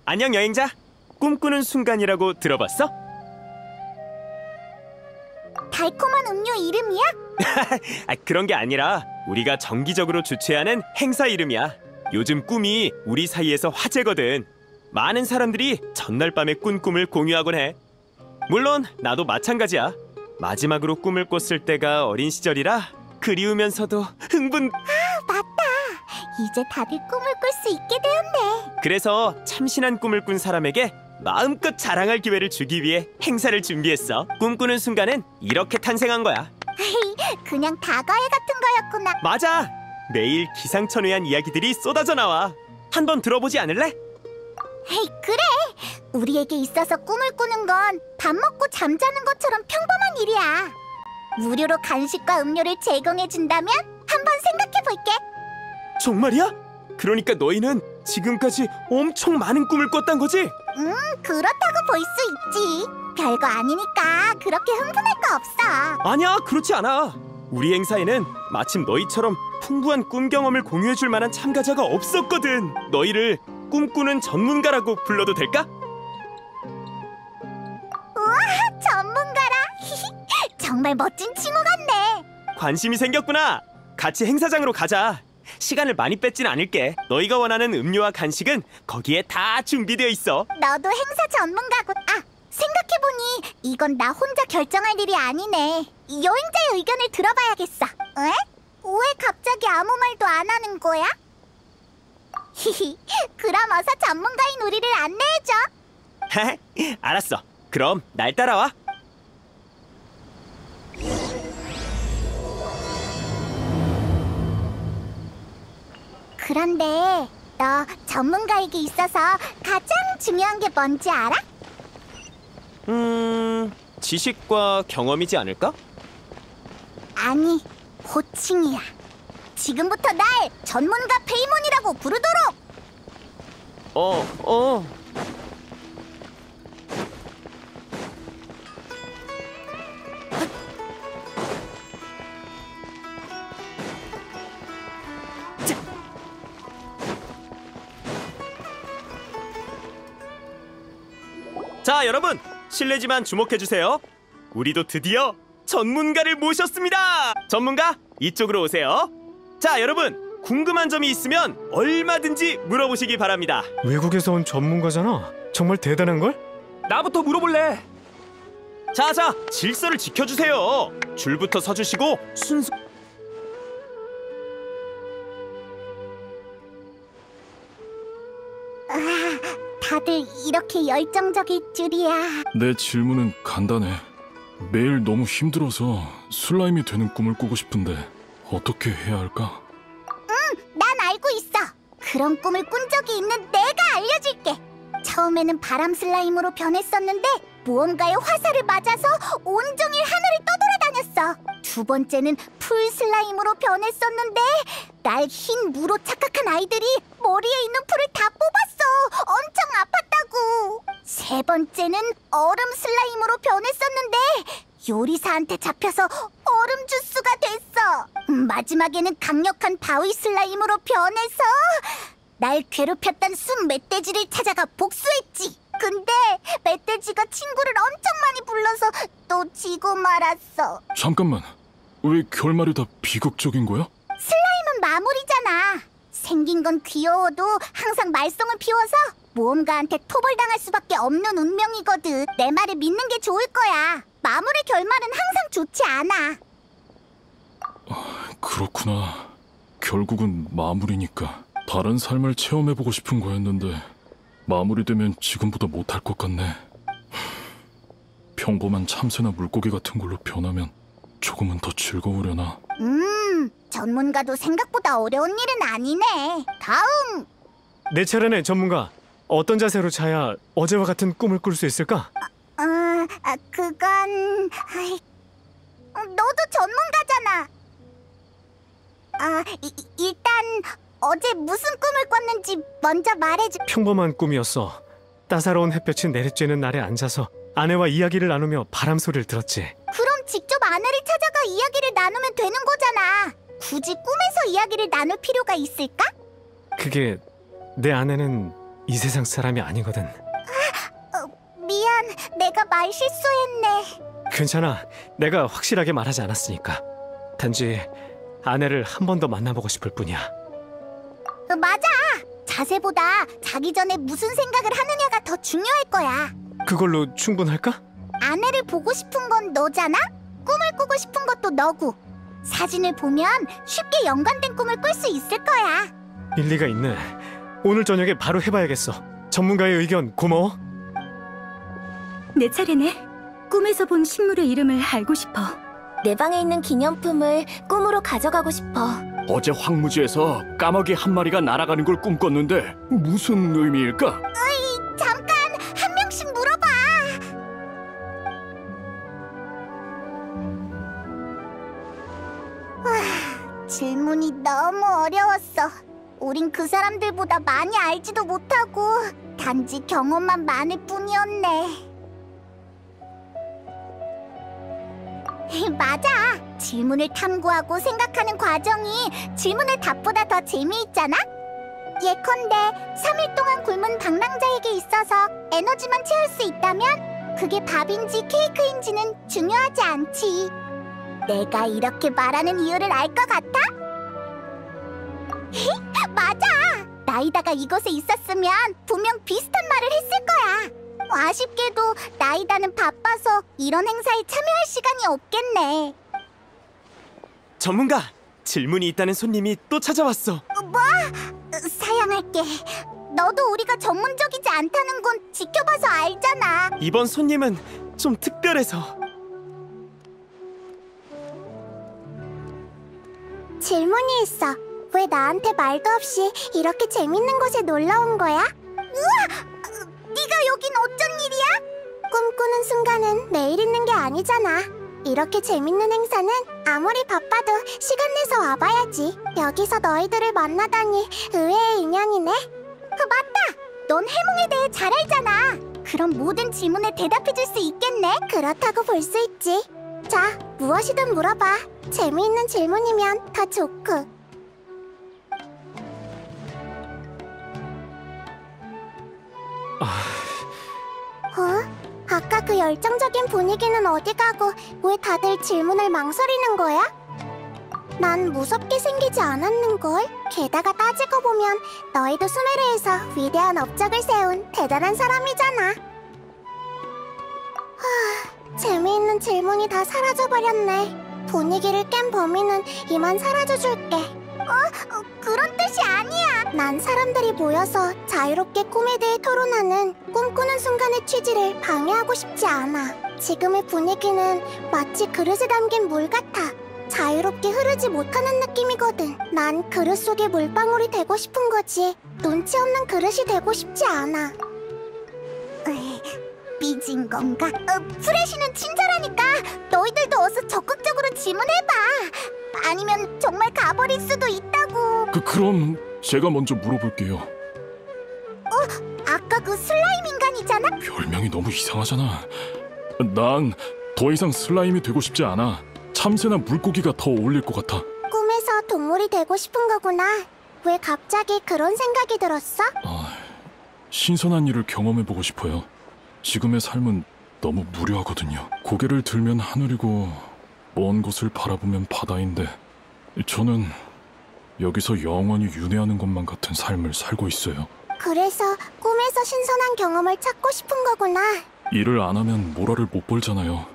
안녕 여행자. 꿈꾸는 순간이라고 들어봤어? 달콤한 음료 이름이야? 그런 게 아니라 우리가 정기적으로 주최하는 행사 이름이야. 요즘 꿈이 우리 사이에서 화제거든. 많은 사람들이 전날 밤에 꾼 꿈을 공유하곤 해. 물론 나도 마찬가지야. 마지막으로 꿈을 꿨을 때가 어린 시절이라 그리우면서도 흥분. 맞다. 이제 다들 꿈을 꿀 수 있게 되었네. 그래서 참신한 꿈을 꾼 사람에게 마음껏 자랑할 기회를 주기 위해 행사를 준비했어. 꿈꾸는 순간은 이렇게 탄생한 거야. 그냥 다과회 같은 거였구나. 맞아! 매일 기상천외한 이야기들이 쏟아져 나와. 한번 들어보지 않을래? 그래! 우리에게 있어서 꿈을 꾸는 건 밥 먹고 잠자는 것처럼 평범한 일이야. 무료로 간식과 음료를 제공해준다면 한번 생각해볼게. 정말이야? 그러니까 너희는 지금까지 엄청 많은 꿈을 꿨단 거지? 그렇다고 볼 수 있지. 별거 아니니까 그렇게 흥분할 거 없어. 아니야, 그렇지 않아. 우리 행사에는 마침 너희처럼 풍부한 꿈 경험을 공유해줄 만한 참가자가 없었거든. 너희를 꿈꾸는 전문가라고 불러도 될까? 우와, 전문가라. 정말 멋진 칭호 같네. 관심이 생겼구나. 같이 행사장으로 가자. 시간을 많이 뺏진 않을게. 너희가 원하는 음료와 간식은 거기에 다 준비되어 있어. 너도 행사 전문가고. 생각해보니 이건 나 혼자 결정할 일이 아니네. 여행자의 의견을 들어봐야겠어. 에? 왜 갑자기 아무 말도 안 하는 거야? 그럼 어서 전문가인 우리를 안내해줘. 알았어. 그럼 날 따라와. 그런데 너 전문가에게 있어서 가장 중요한 게 뭔지 알아? 지식과 경험이지 않을까? 아니, 호칭이야. 지금부터 날 전문가 페이몬이라고 부르도록! 자, 여러분! 실례지만 주목해주세요. 우리도 드디어 전문가를 모셨습니다! 전문가, 이쪽으로 오세요. 자, 여러분! 궁금한 점이 있으면 얼마든지 물어보시기 바랍니다. 외국에서 온 전문가잖아. 정말 대단한걸? 나부터 물어볼래. 자, 질서를 지켜주세요. 줄부터 서주시고 순서... 다들 이렇게 열정적일 줄이야. 내 질문은 간단해. 매일 너무 힘들어서 슬라임이 되는 꿈을 꾸고 싶은데 어떻게 해야 할까? 난 알고 있어. 그런 꿈을 꾼 적이 있는 내가 알려줄게. 처음에는 바람 슬라임으로 변했었는데 모험가의 화살을 맞아서 온종일 하늘을 떠돌아다녔어. 두 번째는 풀 슬라임으로 변했었는데 날 흰 무로 착각한 아이들이 머리에 있는 풀을 다 뽑았어. 엄청 아팠다고. 세 번째는 얼음 슬라임으로 변했었는데 요리사한테 잡혀서 얼음 주스가 됐어. 마지막에는 강력한 바위 슬라임으로 변해서 날 괴롭혔던 숲 멧돼지를 찾아가 복수했지. 근데 멧돼지가 친구를 엄청 많이 불러서 또 지고 말았어. 잠깐만, 왜 결말이 다 비극적인 거야? 슬라임은 마무리잖아. 생긴 건 귀여워도 항상 말썽을 피워서 모험가한테 토벌당할 수밖에 없는 운명이거든. 내 말을 믿는 게 좋을 거야. 마무리 결말은 항상 좋지 않아. 그렇구나. 결국은 마무리니까. 다른 삶을 체험해보고 싶은 거였는데 마무리되면 지금보다 못할 것 같네. 평범한 참새나 물고기 같은 걸로 변하면 조금은 더 즐거우려나. 전문가도 생각보다 어려운 일은 아니네. 다음! 내 차례네, 전문가. 어떤 자세로 자야 어제와 같은 꿈을 꿀 수 있을까? 그건... 너도 전문가잖아. 일단 어제 무슨 꿈을 꿨는지 먼저 말해줘. 평범한 꿈이었어. 따사로운 햇볕이 내리쬐는 날에 앉아서 아내와 이야기를 나누며 바람 소리를 들었지. 그럼 직접 아내를 찾아가 이야기를 나누면 되는 거잖아. 굳이 꿈에서 이야기를 나눌 필요가 있을까? 그게 내 아내는 이 세상 사람이 아니거든. 미안, 내가 말 실수했네. 괜찮아. 내가 확실하게 말하지 않았으니까. 단지 아내를 한 번 더 만나보고 싶을 뿐이야. 맞아. 자세보다 자기 전에 무슨 생각을 하느냐가 더 중요할 거야. 그걸로 충분할까? 아내를 보고 싶은 건 너잖아? 꿈을 꾸고 싶은 것도 너고. 사진을 보면 쉽게 연관된 꿈을 꿀 수 있을 거야. 일리가 있네. 오늘 저녁에 바로 해봐야겠어. 전문가의 의견 고마워. 내 차례네. 꿈에서 본 식물의 이름을 알고 싶어. 내 방에 있는 기념품을 꿈으로 가져가고 싶어. 어제 황무지에서 까마귀 한 마리가 날아가는 걸 꿈꿨는데 무슨 의미일까? 잠깐, 한 명씩 물어봐. 질문이 너무 어려웠어. 우린 그 사람들보다 많이 알지도 못하고 단지 경험만 많을 뿐이었네. 맞아. 질문을 탐구하고 생각하는 과정이 질문의 답보다 더 재미있잖아? 예컨대 3일 동안 굶은 방랑자에게 있어서 에너지만 채울 수 있다면 그게 밥인지 케이크인지는 중요하지 않지. 내가 이렇게 말하는 이유를 알 것 같아? 맞아! 나이다가 이곳에 있었으면 분명 비슷한 말을 했을 거야. 아쉽게도 나이다는 바빠서 이런 행사에 참여할 시간이 없겠네. 전문가, 질문이 있다는 손님이 또 찾아왔어. 뭐? 사양할게. 너도 우리가 전문적이지 않다는 건 지켜봐서 알잖아. 이번 손님은 좀 특별해서. 질문이 있어. 왜 나한테 말도 없이 이렇게 재밌는 곳에 놀러 온 거야? 우와! 네가 여긴 어쩐 일이야? 꿈꾸는 순간은 매일 있는 게 아니잖아. 이렇게 재밌는 행사는 아무리 바빠도 시간 내서 와봐야지. 여기서 너희들을 만나다니 의외의 인연이네. 맞다! 넌 해몽에 대해 잘 알잖아. 그럼 모든 질문에 대답해줄 수 있겠네? 그렇다고 볼 수 있지. 자, 무엇이든 물어봐. 재미있는 질문이면 더 좋고. 아까 그 열정적인 분위기는 어디 가고 왜 다들 질문을 망설이는 거야? 난 무섭게 생기지 않았는걸. 게다가 따지고 보면 너희도 수메르에서 위대한 업적을 세운 대단한 사람이잖아. 재미있는 질문이 다 사라져버렸네. 분위기를 깬 범인은 이만 사라져줄게. 그런 뜻이 아니야. 난 사람들이 모여서 자유롭게 꿈에 대해 토론하는 꿈꾸는 순간의 취지를 방해하고 싶지 않아. 지금의 분위기는 마치 그릇에 담긴 물 같아. 자유롭게 흐르지 못하는 느낌이거든. 난 그릇 속의 물방울이 되고 싶은 거지. 눈치 없는 그릇이 되고 싶지 않아. 삐진 건가? 프레시는 친절하니까 너희들도 어서 적극적으로 질문해봐. 아니면 정말 가버릴 수도 있다고. 그럼 제가 먼저 물어볼게요. 아까 그 슬라임 인간이잖아? 별명이 너무 이상하잖아. 난 더 이상 슬라임이 되고 싶지 않아. 참새나 물고기가 더 어울릴 것 같아. 꿈에서 동물이 되고 싶은 거구나. 왜 갑자기 그런 생각이 들었어? 신선한 일을 경험해보고 싶어요. 지금의 삶은 너무 무료하거든요. 고개를 들면 하늘이고 먼 곳을 바라보면 바다인데 저는 여기서 영원히 윤회하는 것만 같은 삶을 살고 있어요. 그래서 꿈에서 신선한 경험을 찾고 싶은 거구나. 일을 안 하면 모라를 못 벌잖아요.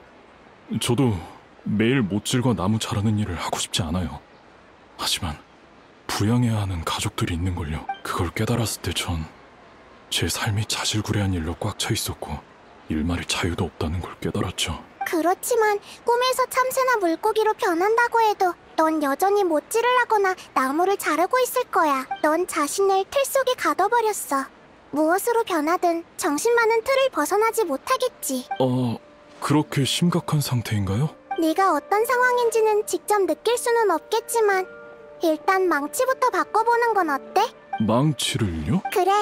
저도 매일 못질과 나무 자르는 일을 하고 싶지 않아요. 하지만 부양해야 하는 가족들이 있는걸요. 그걸 깨달았을 때 전 제 삶이 자질구레한 일로 꽉 차 있었고 일말의 자유도 없다는 걸 깨달았죠. 그렇지만 꿈에서 참새나 물고기로 변한다고 해도 넌 여전히 못질을 하거나 나무를 자르고 있을 거야. 넌 자신을 틀 속에 가둬버렸어. 무엇으로 변하든 정신만은 틀을 벗어나지 못하겠지. 그렇게 심각한 상태인가요? 네가 어떤 상황인지는 직접 느낄 수는 없겠지만 일단 망치부터 바꿔보는 건 어때? 망치를요? 그래.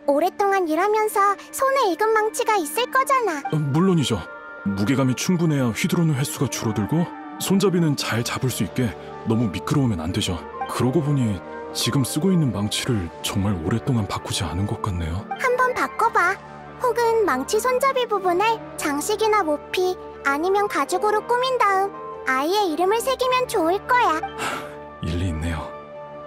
오랫동안 일하면서 손에 익은 망치가 있을 거잖아. 물론이죠. 무게감이 충분해야 휘두르는 횟수가 줄어들고 손잡이는 잘 잡을 수 있게 너무 미끄러우면 안 되죠. 그러고 보니 지금 쓰고 있는 망치를 정말 오랫동안 바꾸지 않은 것 같네요. 한번 바꿔봐. 혹은 망치 손잡이 부분을 장식이나 모피 아니면 가죽으로 꾸민 다음 아이의 이름을 새기면 좋을 거야. 일리 있네요.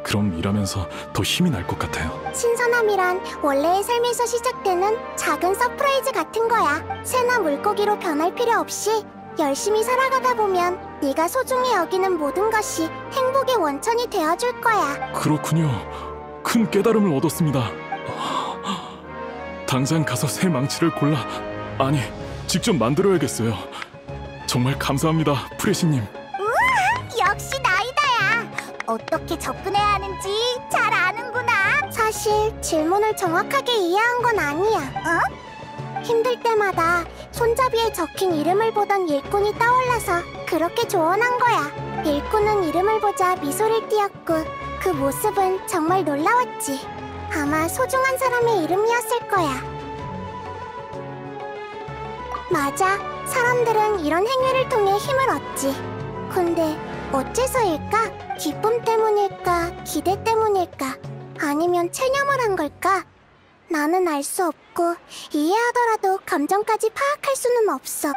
그럼 일하면서 더 힘이 날 것 같아요. 신선함이란 원래의 삶에서 시작되는 작은 서프라이즈 같은 거야. 새나 물고기로 변할 필요 없이 열심히 살아가다 보면 네가 소중히 여기는 모든 것이 행복의 원천이 되어줄 거야. 그렇군요. 큰 깨달음을 얻었습니다. 당장 가서 새 망치를 골라, 아니, 직접 만들어야겠어요. 정말 감사합니다, 프레시님. 역시 나이다야. 어떻게 접근해야 하는지 잘 아는구나. 사실 질문을 정확하게 이해한 건 아니야. 힘들 때마다 손잡이에 적힌 이름을 보던 일꾼이 떠올라서 그렇게 조언한 거야. 일꾼은 이름을 보자 미소를 띄었고 그 모습은 정말 놀라웠지. 아마 소중한 사람의 이름이었을 거야. 맞아. 사람들은 이런 행위를 통해 힘을 얻지. 근데 어째서일까? 기쁨 때문일까? 기대 때문일까? 아니면 체념을 한 걸까? 나는 알 수 없고 이해하더라도 감정까지 파악할 수는 없어. 우와,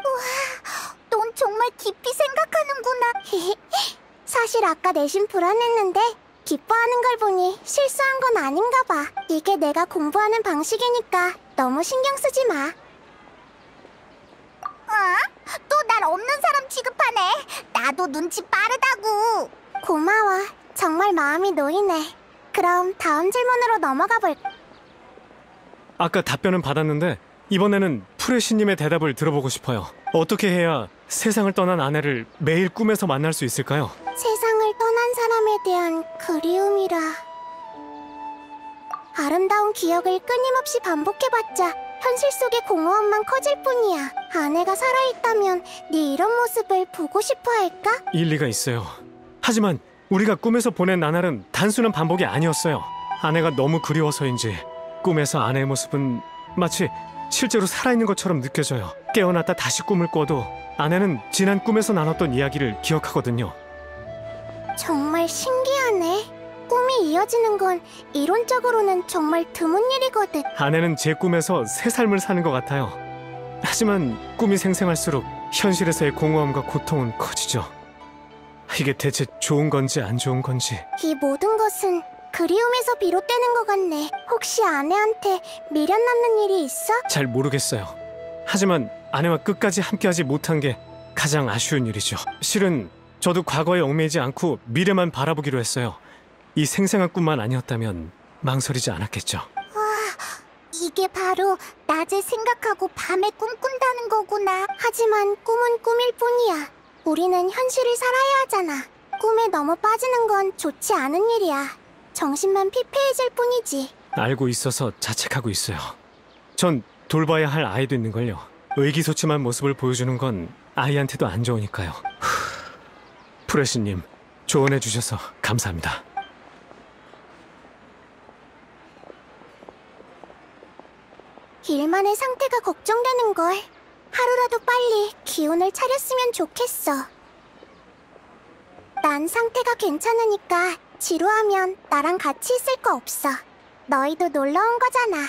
넌 정말 깊이 생각하는구나. 사실 아까 내심 불안했는데 기뻐하는 걸 보니 실수한 건 아닌가 봐. 이게 내가 공부하는 방식이니까 너무 신경 쓰지 마. 또 날 없는 사람 취급하네. 나도 눈치 빠르다고. 고마워. 정말 마음이 놓이네. 그럼 다음 질문으로 넘어가 볼까? 아까 답변은 받았는데 이번에는 프레시님의 대답을 들어보고 싶어요. 어떻게 해야 세상을 떠난 아내를 매일 꿈에서 만날 수 있을까요? 세상을 떠난 사람에 대한 그리움이라. 아름다운 기억을 끊임없이 반복해봤자 현실 속의 공허함만 커질 뿐이야. 아내가 살아있다면 네 이런 모습을 보고 싶어 할까? 일리가 있어요. 하지만 우리가 꿈에서 보낸 나날은 단순한 반복이 아니었어요. 아내가 너무 그리워서인지 꿈에서 아내의 모습은 마치 실제로 살아있는 것처럼 느껴져요. 깨어났다 다시 꿈을 꿔도 아내는 지난 꿈에서 나눴던 이야기를 기억하거든요. 정말 신기하네. 꿈이 이어지는 건 이론적으로는 정말 드문 일이거든. 아내는 제 꿈에서 새 삶을 사는 것 같아요. 하지만 꿈이 생생할수록 현실에서의 공허함과 고통은 커지죠. 이게 대체 좋은 건지 안 좋은 건지. 이 모든 것은 그리움에서 비롯되는 것 같네. 혹시 아내한테 미련 남는 일이 있어? 잘 모르겠어요. 하지만 아내와 끝까지 함께하지 못한 게 가장 아쉬운 일이죠. 실은 저도 과거에 얽매이지 않고 미래만 바라보기로 했어요. 이 생생한 꿈만 아니었다면 망설이지 않았겠죠. 이게 바로 낮에 생각하고 밤에 꿈꾼다는 거구나. 하지만 꿈은 꿈일 뿐이야. 우리는 현실을 살아야 하잖아. 꿈에 너무 빠지는 건 좋지 않은 일이야. 정신만 피폐해질 뿐이지. 알고 있어서 자책하고 있어요. 전 돌봐야 할 아이도 있는걸요. 의기소침한 모습을 보여주는 건 아이한테도 안 좋으니까요. 프레시님, 조언해주셔서 감사합니다. 일만의 상태가 걱정되는걸. 하루라도 빨리 기운을 차렸으면 좋겠어. 난 상태가 괜찮으니까 지루하면 나랑 같이 있을 거 없어. 너희도 놀러 온 거잖아.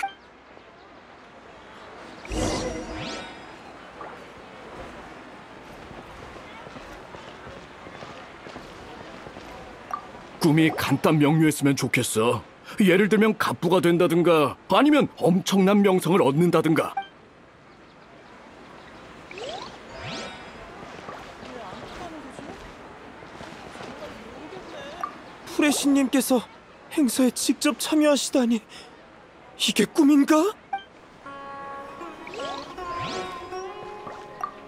꿈이 간단 명료했으면 좋겠어. 예를 들면 갑부가 된다든가 아니면 엄청난 명성을 얻는다든가. 프레시님께서 행사에 직접 참여하시다니 이게 꿈인가?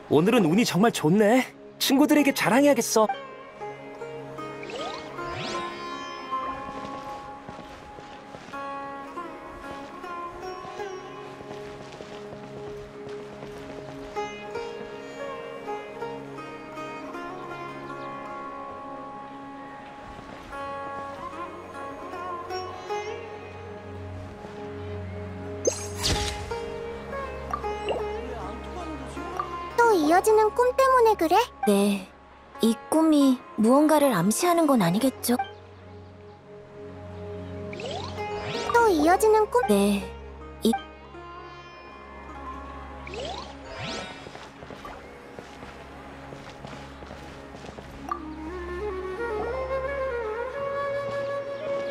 오늘은 운이 정말 좋네. 친구들에게 자랑해야겠어. 또 이어지는 꿈 때문에 그래? 네, 이 꿈이 무언가를 암시하는 건 아니겠죠? 또 이어지는 꿈. 네.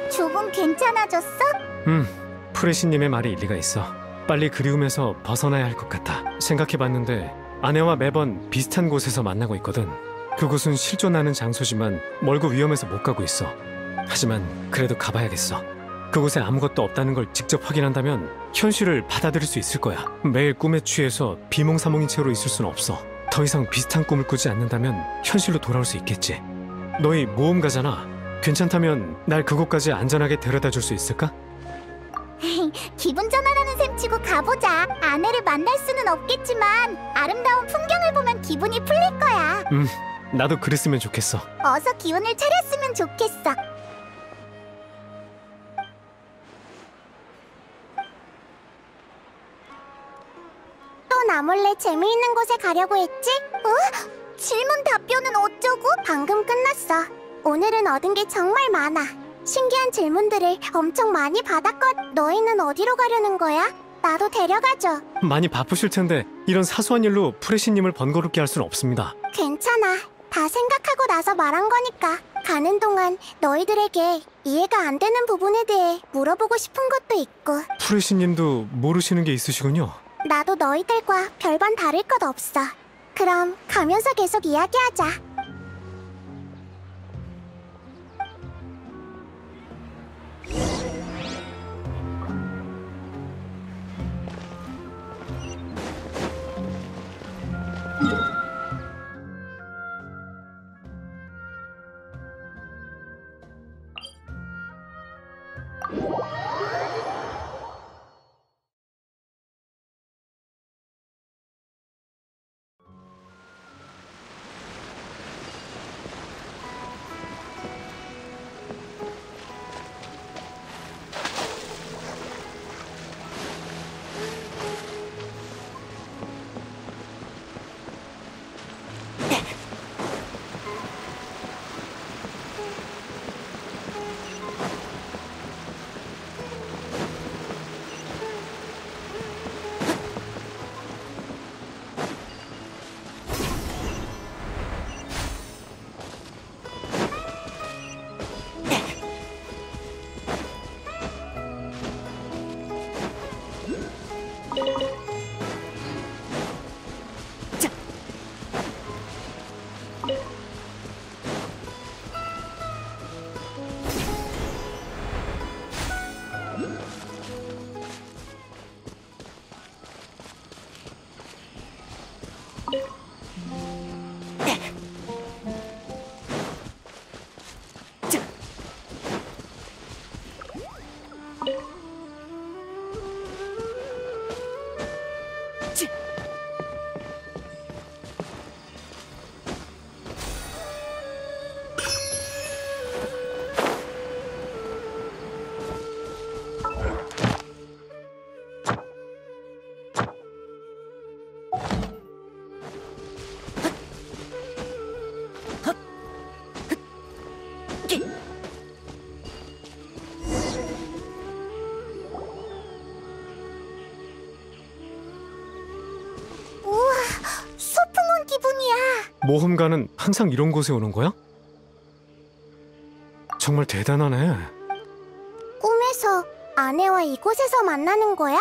조금 괜찮아졌어? 프레시님의 말이 일리가 있어. 빨리 그리움에서 벗어나야 할 것 같아. 생각해봤는데 아내와 매번 비슷한 곳에서 만나고 있거든. 그곳은 실존하는 장소지만 멀고 위험해서 못 가고 있어. 하지만 그래도 가봐야겠어. 그곳에 아무것도 없다는 걸 직접 확인한다면 현실을 받아들일 수 있을 거야. 매일 꿈에 취해서 비몽사몽인 채로 있을 수는 없어. 더 이상 비슷한 꿈을 꾸지 않는다면 현실로 돌아올 수 있겠지. 너희 모험가잖아. 괜찮다면 날 그곳까지 안전하게 데려다 줄 수 있을까? 기분 전환하는 셈 치고 가보자. 아내를 만날 수는 없겠지만 아름다운 풍경을 보면 기분이 풀릴 거야. 나도 그랬으면 좋겠어. 어서 기운을 차렸으면 좋겠어. 또 나 몰래 재미있는 곳에 가려고 했지? 질문 답변은 어쩌고? 방금 끝났어. 오늘은 얻은 게 정말 많아. 신기한 질문들을 엄청 많이 받았거든. 너희는 어디로 가려는 거야? 나도 데려가줘. 많이 바쁘실 텐데 이런 사소한 일로 프레시님을 번거롭게 할 수는 없습니다. 괜찮아. 다 생각하고 나서 말한 거니까. 가는 동안 너희들에게 이해가 안 되는 부분에 대해 물어보고 싶은 것도 있고. 프레시님도 모르시는 게 있으시군요. 나도 너희들과 별반 다를 것 없어. 그럼 가면서 계속 이야기하자. 모험가는 항상 이런 곳에 오는 거야? 정말 대단하네. 꿈에서 아내와 이곳에서 만나는 거야?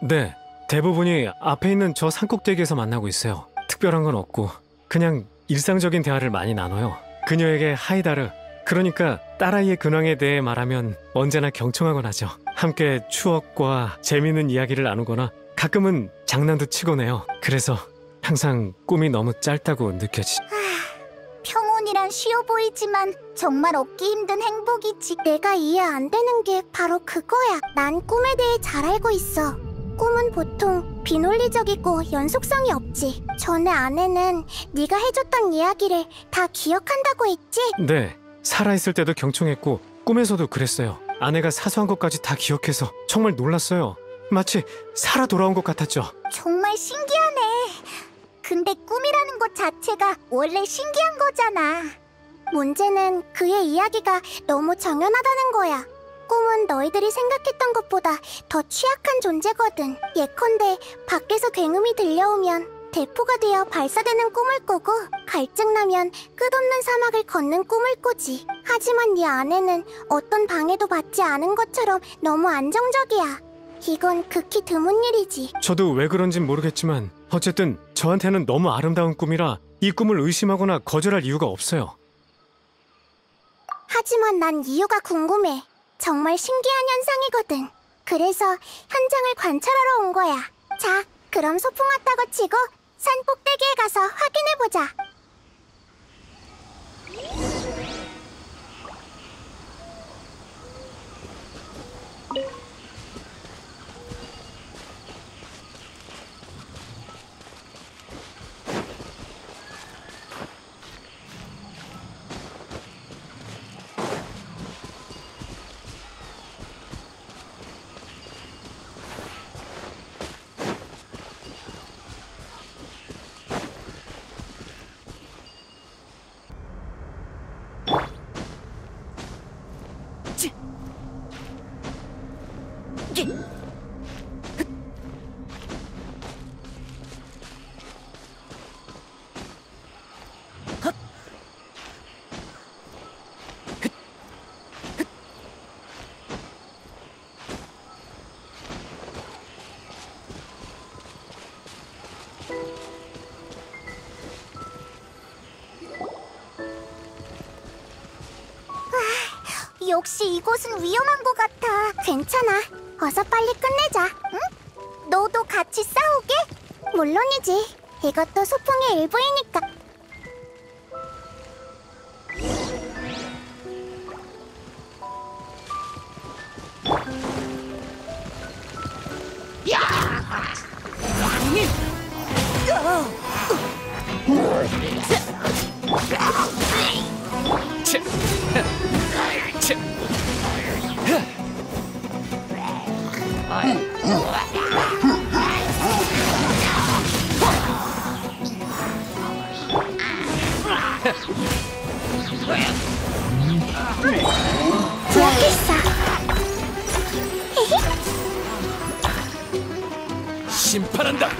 네, 대부분이 앞에 있는 저 산꼭대기에서 만나고 있어요. 특별한 건 없고 그냥 일상적인 대화를 많이 나눠요. 그녀에게 하이다르, 그러니까 딸아이의 근황에 대해 말하면 언제나 경청하곤 하죠. 함께 추억과 재미있는 이야기를 나누거나 가끔은 장난도 치곤 해요. 그래서 항상 꿈이 너무 짧다고 느껴지. 평온이란 쉬워 보이지만 정말 얻기 힘든 행복이지. 내가 이해 안 되는 게 바로 그거야. 난 꿈에 대해 잘 알고 있어. 꿈은 보통 비논리적이고 연속성이 없지. 전에 아내는 네가 해줬던 이야기를 다 기억한다고 했지? 네, 살아있을 때도 경청했고 꿈에서도 그랬어요. 아내가 사소한 것까지 다 기억해서 정말 놀랐어요. 마치 살아 돌아온 것 같았죠. 정말 신기하네. 근데 꿈이라는 것 자체가 원래 신기한 거잖아. 문제는 그의 이야기가 너무 정연하다는 거야. 꿈은 너희들이 생각했던 것보다 더 취약한 존재거든. 예컨대 밖에서 굉음이 들려오면 대포가 되어 발사되는 꿈을 꾸고, 갈증나면 끝없는 사막을 걷는 꿈을 꾸지. 하지만 네 아내는 어떤 방해도 받지 않은 것처럼 너무 안정적이야. 이건 극히 드문 일이지. 저도 왜 그런진 모르겠지만 어쨌든 저한테는 너무 아름다운 꿈이라 이 꿈을 의심하거나 거절할 이유가 없어요. 하지만 난 이유가 궁금해. 정말 신기한 현상이거든. 그래서 현장을 관찰하러 온 거야. 자, 그럼 소풍 왔다고 치고 산 꼭대기에 가서 확인해보자. 역시 이곳은 위험한 것 같아. 괜찮아. 어서 빨리 끝내자. 응? 너도 같이 싸우게? 물론이지. 이것도 소풍의 일부이니까. 부엌했어. 심판한다.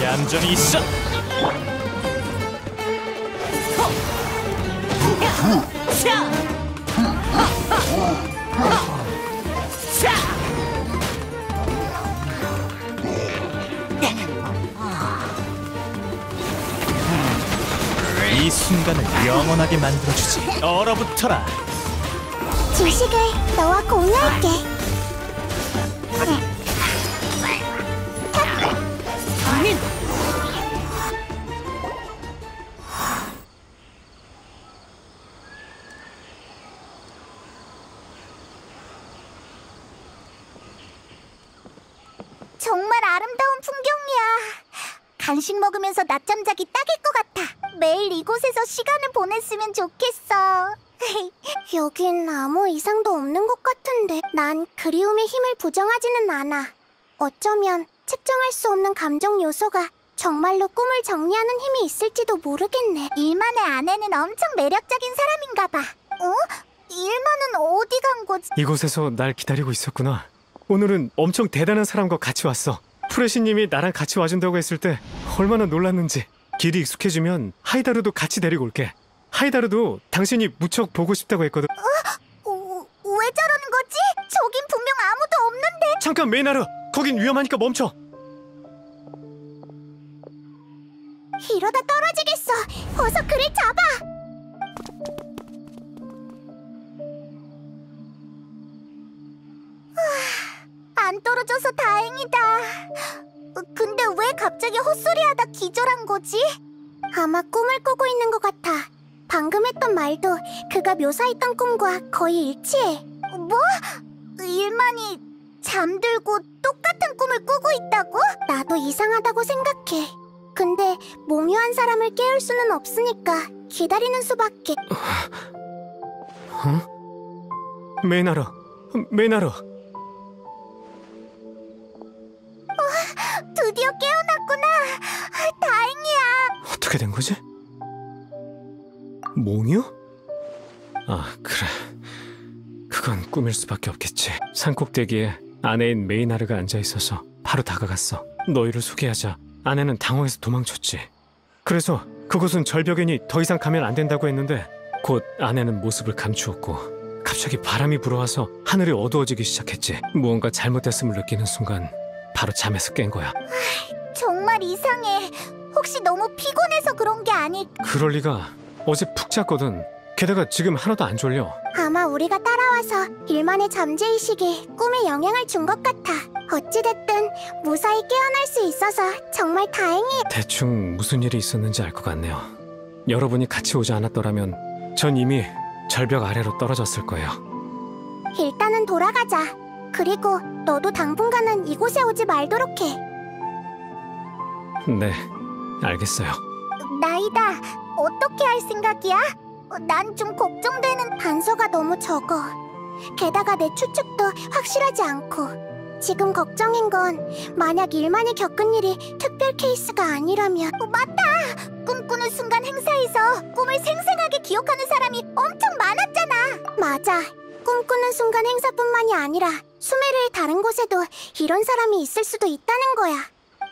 얌전히 있어. 이 순간을 영원하게 만들어주지. 얼어붙어라. 지식을 너와 공유할게. 정말 아름다운 풍경이야. 간식 먹으면서 낮잠 자기 딱일 것 같아. 매일 이곳에서 시간을 보냈으면 좋겠어. 여긴 아무 이상도 없는 것 같은데. 난 그리움의 힘을 부정하지는 않아. 어쩌면 측정할 수 없는 감정 요소가 정말로 꿈을 정리하는 힘이 있을지도 모르겠네. 일만의 아내는 엄청 매력적인 사람인가 봐. 일만은 어디 간 거지? 이곳에서 날 기다리고 있었구나. 오늘은 엄청 대단한 사람과 같이 왔어. 프레시님이 나랑 같이 와준다고 했을 때 얼마나 놀랐는지. 길이 익숙해지면 하이다르도 같이 데리고 올게. 하이다르도 당신이 무척 보고 싶다고 했거든. 왜 저러는 거지? 저긴 분명 아무도 없는데. 잠깐 메이나르! 거긴 위험하니까 멈춰! 이러다 떨어지겠어. 어서 그를 잡아. 안 떨어져서 다행이다. 근데 왜 갑자기 헛소리하다 기절한 거지? 아마 꿈을 꾸고 있는 것 같아. 방금 했던 말도 그가 묘사했던 꿈과 거의 일치해. 뭐? 일만이 잠들고 똑같은 꿈을 꾸고 있다고? 나도 이상하다고 생각해. 근데 몽유한 사람을 깨울 수는 없으니까 기다리는 수밖에. 메이나르, 메이나르. 드디어 깨어났구나. 다행이야. 어떻게 된 거지? 몽유? 아, 그래. 그건 꿈일 수밖에 없겠지. 산꼭대기에 아내인 메이나르가 앉아있어서 바로 다가갔어. 너희를 소개하자 아내는 당황해서 도망쳤지. 그래서 그곳은 절벽이니 더 이상 가면 안 된다고 했는데 곧 아내는 모습을 감추었고 갑자기 바람이 불어와서 하늘이 어두워지기 시작했지. 무언가 잘못됐음을 느끼는 순간 바로 잠에서 깬 거야. 정말 이상해. 혹시 너무 피곤해서 그런 게 아닐까? 그럴 리가. 어제 푹 잤거든. 게다가 지금 하나도 안 졸려. 아마 우리가 따라와서 일만의 잠재의식이 꿈에 영향을 준 것 같아. 어찌됐든 무사히 깨어날 수 있어서 정말 다행이야. 대충 무슨 일이 있었는지 알 것 같네요. 여러분이 같이 오지 않았더라면 전 이미 절벽 아래로 떨어졌을 거예요. 일단은 돌아가자. 그리고 너도 당분간은 이곳에 오지 말도록 해. 네, 알겠어요. 나이다. 어떻게 할 생각이야? 난 좀 걱정되는. 단서가 너무 적어. 게다가 내 추측도 확실하지 않고. 지금 걱정인 건 만약 일만이 겪은 일이 특별 케이스가 아니라면. 맞다! 꿈꾸는 순간 행사에서 꿈을 생생하게 기억하는 사람이 엄청 많았잖아. 맞아. 꿈꾸는 순간 행사뿐만이 아니라 수메르의 다른 곳에도 이런 사람이 있을 수도 있다는 거야.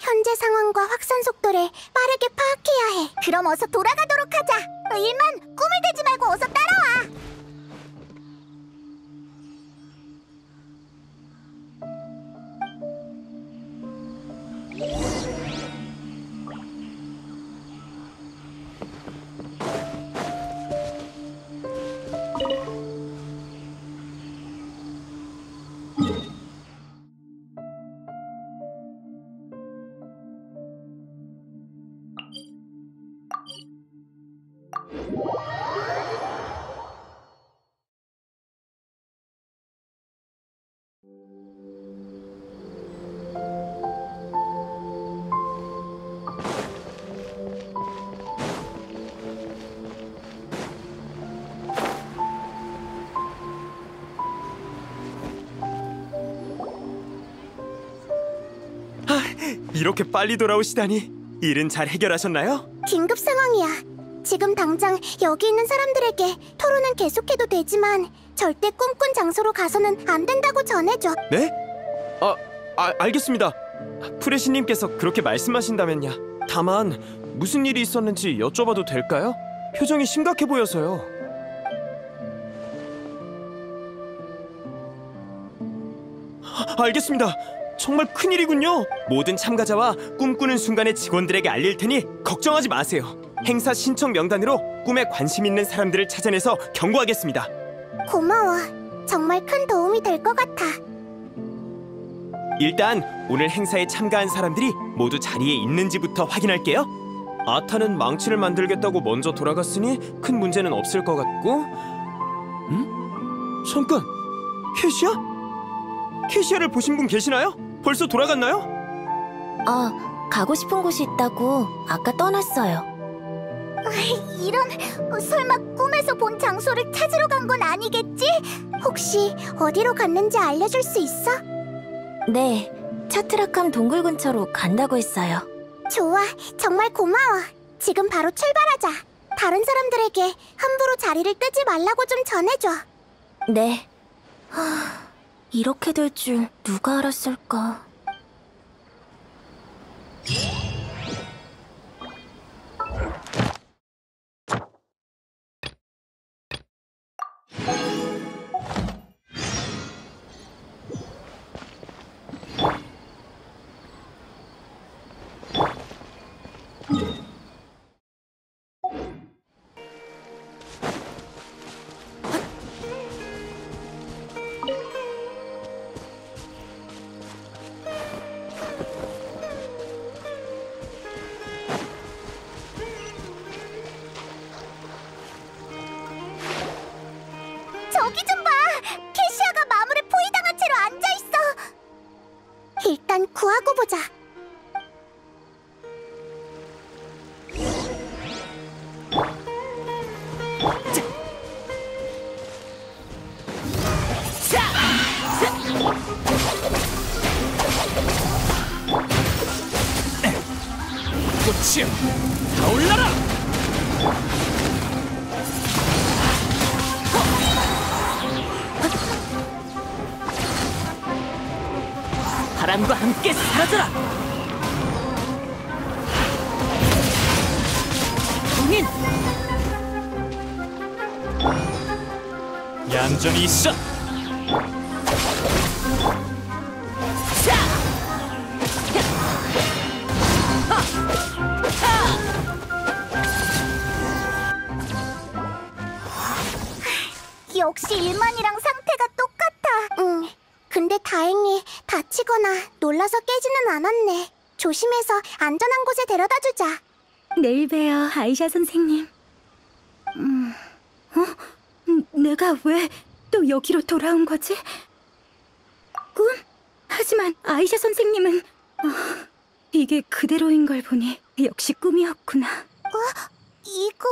현재 상황과 확산 속도를 빠르게 파악해야 해. 그럼 어서 돌아가도록 하자. 일만 꿈을 대지 말고 어서 따라와. 이렇게 빨리 돌아오시다니. 일은 잘 해결하셨나요? 긴급 상황이야. 지금 당장 여기 있는 사람들에게 토론은 계속해도 되지만 절대 꿈꾼 장소로 가서는 안 된다고 전해줘. 네? 알겠습니다. 프레시님께서 그렇게 말씀하신다면야. 다만 무슨 일이 있었는지 여쭤봐도 될까요? 표정이 심각해 보여서요. 알겠습니다. 정말 큰일이군요. 모든 참가자와 꿈꾸는 순간의 직원들에게 알릴 테니 걱정하지 마세요. 행사 신청 명단으로 꿈에 관심 있는 사람들을 찾아내서 경고하겠습니다. 고마워. 정말 큰 도움이 될 것 같아. 일단 오늘 행사에 참가한 사람들이 모두 자리에 있는지부터 확인할게요. 아타는 망치를 만들겠다고 먼저 돌아갔으니 큰 문제는 없을 것 같고. 잠깐! 캐시아? 캐시아를 보신 분 계시나요? 벌써 돌아갔나요? 가고 싶은 곳이 있다고 아까 떠났어요. 이런, 설마 꿈에서 본 장소를 찾으러 간 건 아니겠지? 혹시 어디로 갔는지 알려줄 수 있어? 네, 차트라캄 동굴 근처로 간다고 했어요. 좋아, 정말 고마워. 지금 바로 출발하자. 다른 사람들에게 함부로 자리를 뜨지 말라고 좀 전해줘. 네. 이렇게 될 줄 누가 알았을까? 저기 좀 봐! 캐시아가 마물에 포위당한 채로 앉아있어! 일단 구하고 보자. 꽃이여, 타올라라! 바람과 함께 사라져라! 봉인! 얌전히 있어! 역시 일만이랑 상태가 똑같아. 응. 근데 다행히 다치거나 놀라서 깨지는 않았네. 조심해서 안전한 곳에 데려다 주자. 내일 봬요, 아이샤 선생님. 내가 왜 또 여기로 돌아온 거지? 꿈? 하지만 아이샤 선생님은 이게 그대로인 걸 보니 역시 꿈이었구나. 이거...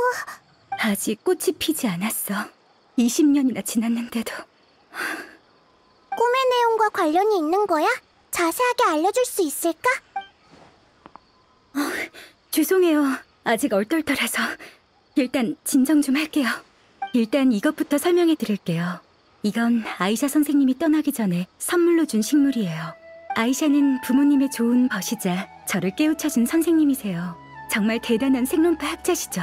아직 꽃이 피지 않았어. 20년이나 지났는데도. 꿈의 내용과 관련이 있는 거야? 자세하게 알려줄 수 있을까? 죄송해요. 아직 얼떨떨해서. 일단 진정 좀 할게요. 일단 이것부터 설명해 드릴게요. 이건 아이샤 선생님이 떠나기 전에 선물로 준 식물이에요. 아이샤는 부모님의 좋은 벗이자 저를 깨우쳐준 선생님이세요. 정말 대단한 생론파 학자시죠.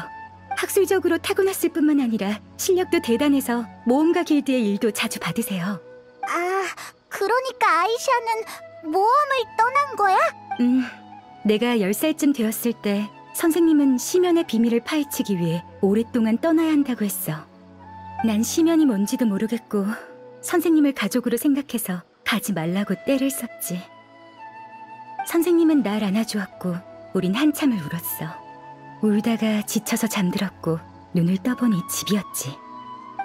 학술적으로 타고났을 뿐만 아니라 실력도 대단해서 모험가 길드의 일도 자주 받으세요. 아, 그러니까 아이샤는 모험을 떠난 거야? 내가 10살쯤 되었을 때 선생님은 심연의 비밀을 파헤치기 위해 오랫동안 떠나야 한다고 했어. 난 심연이 뭔지도 모르겠고 선생님을 가족으로 생각해서 가지 말라고 떼를 썼지. 선생님은 날 안아주었고 우린 한참을 울었어. 울다가 지쳐서 잠들었고 눈을 떠보니 집이었지.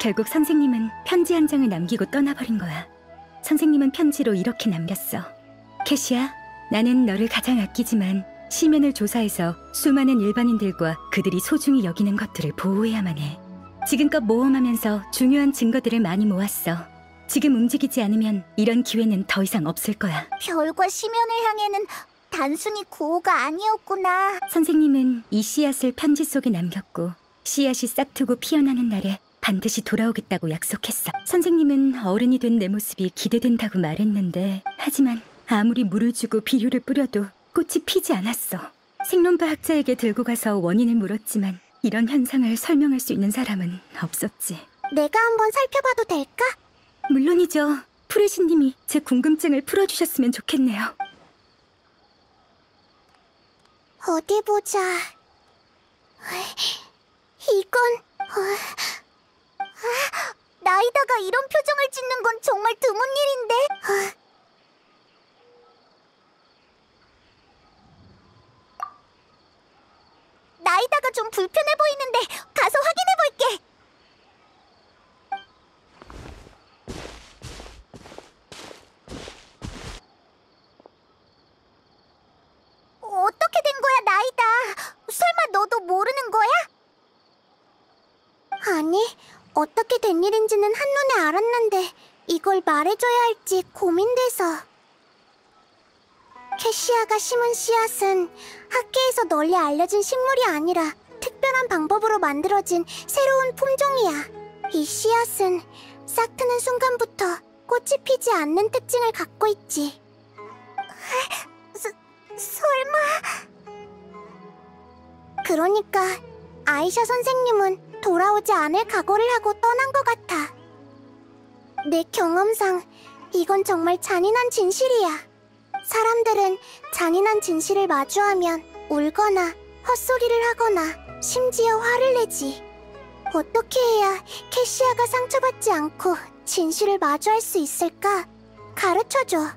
결국 선생님은 편지 한 장을 남기고 떠나버린 거야. 선생님은 편지로 이렇게 남겼어. 캐시야, 나는 너를 가장 아끼지만 심연을 조사해서 수많은 일반인들과 그들이 소중히 여기는 것들을 보호해야만 해. 지금껏 모험하면서 중요한 증거들을 많이 모았어. 지금 움직이지 않으면 이런 기회는 더 이상 없을 거야. 별과 심연을 향해는 단순히 구호가 아니었구나. 선생님은 이 씨앗을 편지 속에 남겼고 씨앗이 싹트고 피어나는 날에 반드시 돌아오겠다고 약속했어. 선생님은 어른이 된 내 모습이 기대된다고 말했는데 하지만 아무리 물을 주고 비료를 뿌려도 꽃이 피지 않았어. 생론파 학자에게 들고 가서 원인을 물었지만 이런 현상을 설명할 수 있는 사람은 없었지. 내가 한번 살펴봐도 될까? 물론이죠. 프레시님이 제 궁금증을 풀어주셨으면 좋겠네요. 어디 보자. 이건... 나이다가 이런 표정을 짓는 건 정말 드문 일인데. 나이다가 좀 불편해 보이는데 가서 확인해 볼게. 어떻게 된 거야, 나이다? 설마 너도 모르는 거야? 아니, 어떻게 된 일인지는 한눈에 알았는데 이걸 말해줘야 할지 고민돼서. 캐시아가 심은 씨앗은 학계에서 널리 알려진 식물이 아니라 특별한 방법으로 만들어진 새로운 품종이야. 이 씨앗은 싹 트는 순간부터 꽃이 피지 않는 특징을 갖고 있지. 설마... 그러니까 아이샤 선생님은 돌아오지 않을 각오를 하고 떠난 것 같아. 내 경험상 이건 정말 잔인한 진실이야. 사람들은 잔인한 진실을 마주하면 울거나 헛소리를 하거나 심지어 화를 내지. 어떻게 해야 캐시아가 상처받지 않고 진실을 마주할 수 있을까? 가르쳐줘.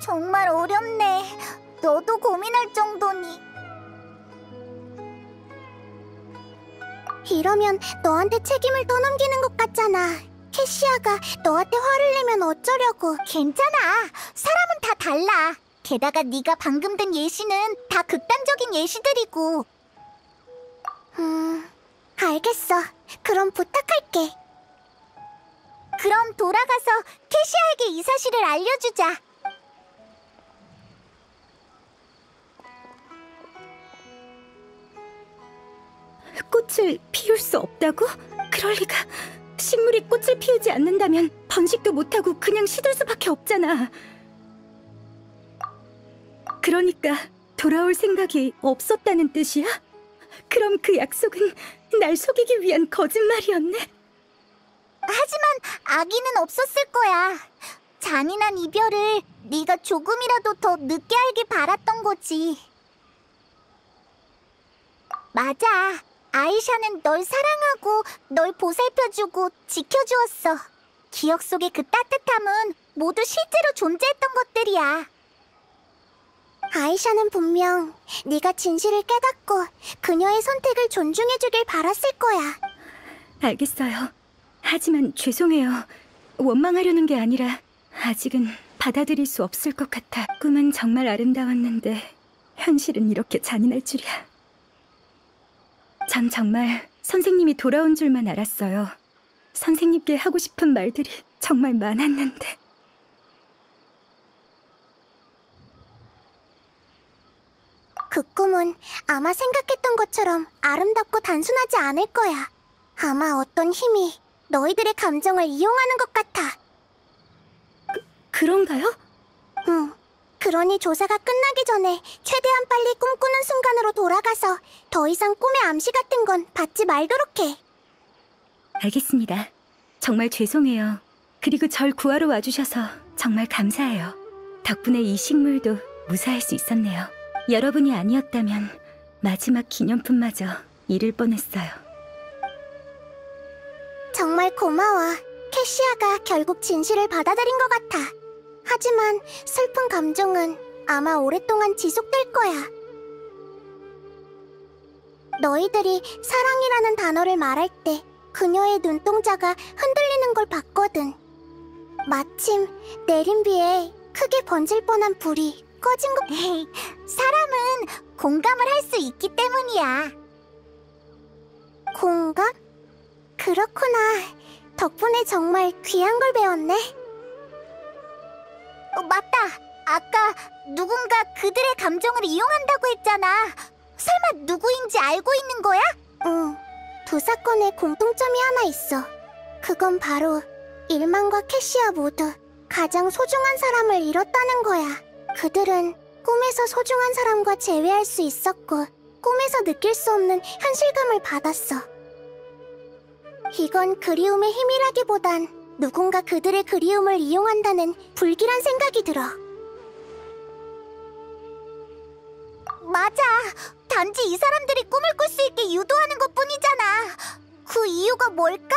정말 어렵네. 너도 고민할 정도니. 이러면 너한테 책임을 떠넘기는 것 같잖아. 캐시아가 너한테 화를 내면 어쩌려고. 괜찮아. 사람은 다 달라. 게다가 네가 방금 든 예시는 다 극단적인 예시들이고. 알겠어. 그럼 부탁할게. 그럼 돌아가서 캐시아에게 이 사실을 알려주자. 꽃을 피울 수 없다고? 그럴 리가. 식물이 꽃을 피우지 않는다면 번식도 못하고 그냥 시들 수밖에 없잖아. 그러니까 돌아올 생각이 없었다는 뜻이야? 그럼 그 약속은 날 속이기 위한 거짓말이었네? 하지만 아기는 없었을 거야. 잔인한 이별을 네가 조금이라도 더 늦게 알길 바랐던 거지. 맞아. 아이샤는 널 사랑하고 널 보살펴주고 지켜주었어. 기억 속의 그 따뜻함은 모두 실제로 존재했던 것들이야. 아이샤는 분명 네가 진실을 깨닫고 그녀의 선택을 존중해주길 바랐을 거야. 알겠어요. 하지만 죄송해요. 원망하려는 게 아니라 아직은 받아들일 수 없을 것 같아. 꿈은 정말 아름다웠는데 현실은 이렇게 잔인할 줄이야. 전 정말 선생님이 돌아온 줄만 알았어요. 선생님께 하고 싶은 말들이 정말 많았는데. 그 꿈은 아마 생각했던 것처럼 아름답고 단순하지 않을 거야. 아마 어떤 힘이 너희들의 감정을 이용하는 것 같아. 그런가요? 응. 그러니 조사가 끝나기 전에 최대한 빨리 꿈꾸는 순간으로 돌아가서 더 이상 꿈의 암시 같은 건 받지 말도록 해. 알겠습니다. 정말 죄송해요. 그리고 절 구하러 와주셔서 정말 감사해요. 덕분에 이 식물도 무사할 수 있었네요. 여러분이 아니었다면 마지막 기념품마저 잃을 뻔했어요. 정말 고마워. 캐시아가 결국 진실을 받아들인 것 같아. 하지만 슬픈 감정은 아마 오랫동안 지속될 거야. 너희들이 사랑이라는 단어를 말할 때 그녀의 눈동자가 흔들리는 걸 봤거든. 마침 내린 비에 크게 번질 뻔한 불이 꺼진 것. 에이, 사람은 공감을 할 수 있기 때문이야. 공감? 그렇구나. 덕분에 정말 귀한 걸 배웠네. 맞다. 아까 누군가 그들의 감정을 이용한다고 했잖아. 설마 누구인지 알고 있는 거야? 응. 두 사건에 공통점이 하나 있어. 그건 바로 일만과 캐시아 모두 가장 소중한 사람을 잃었다는 거야. 그들은 꿈에서 소중한 사람과 재회할 수 있었고 꿈에서 느낄 수 없는 현실감을 받았어. 이건 그리움의 힘이라기보단 누군가 그들의 그리움을 이용한다는 불길한 생각이 들어. 맞아. 단지 이 사람들이 꿈을 꿀 수 있게 유도하는 것뿐이잖아. 그 이유가 뭘까?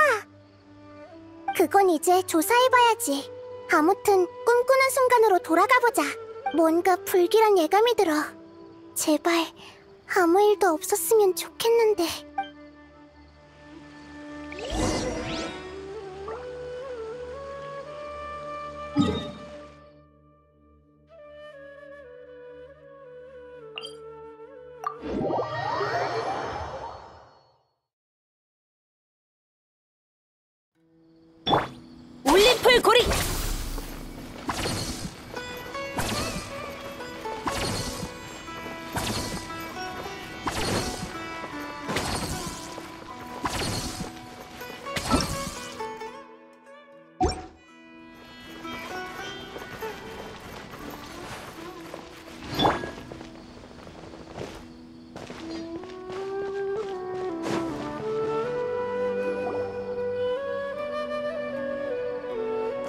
그건 이제 조사해봐야지. 아무튼 꿈꾸는 순간으로 돌아가보자. 뭔가 불길한 예감이 들어. 제발 아무 일도 없었으면 좋겠는데. 올림플 고리!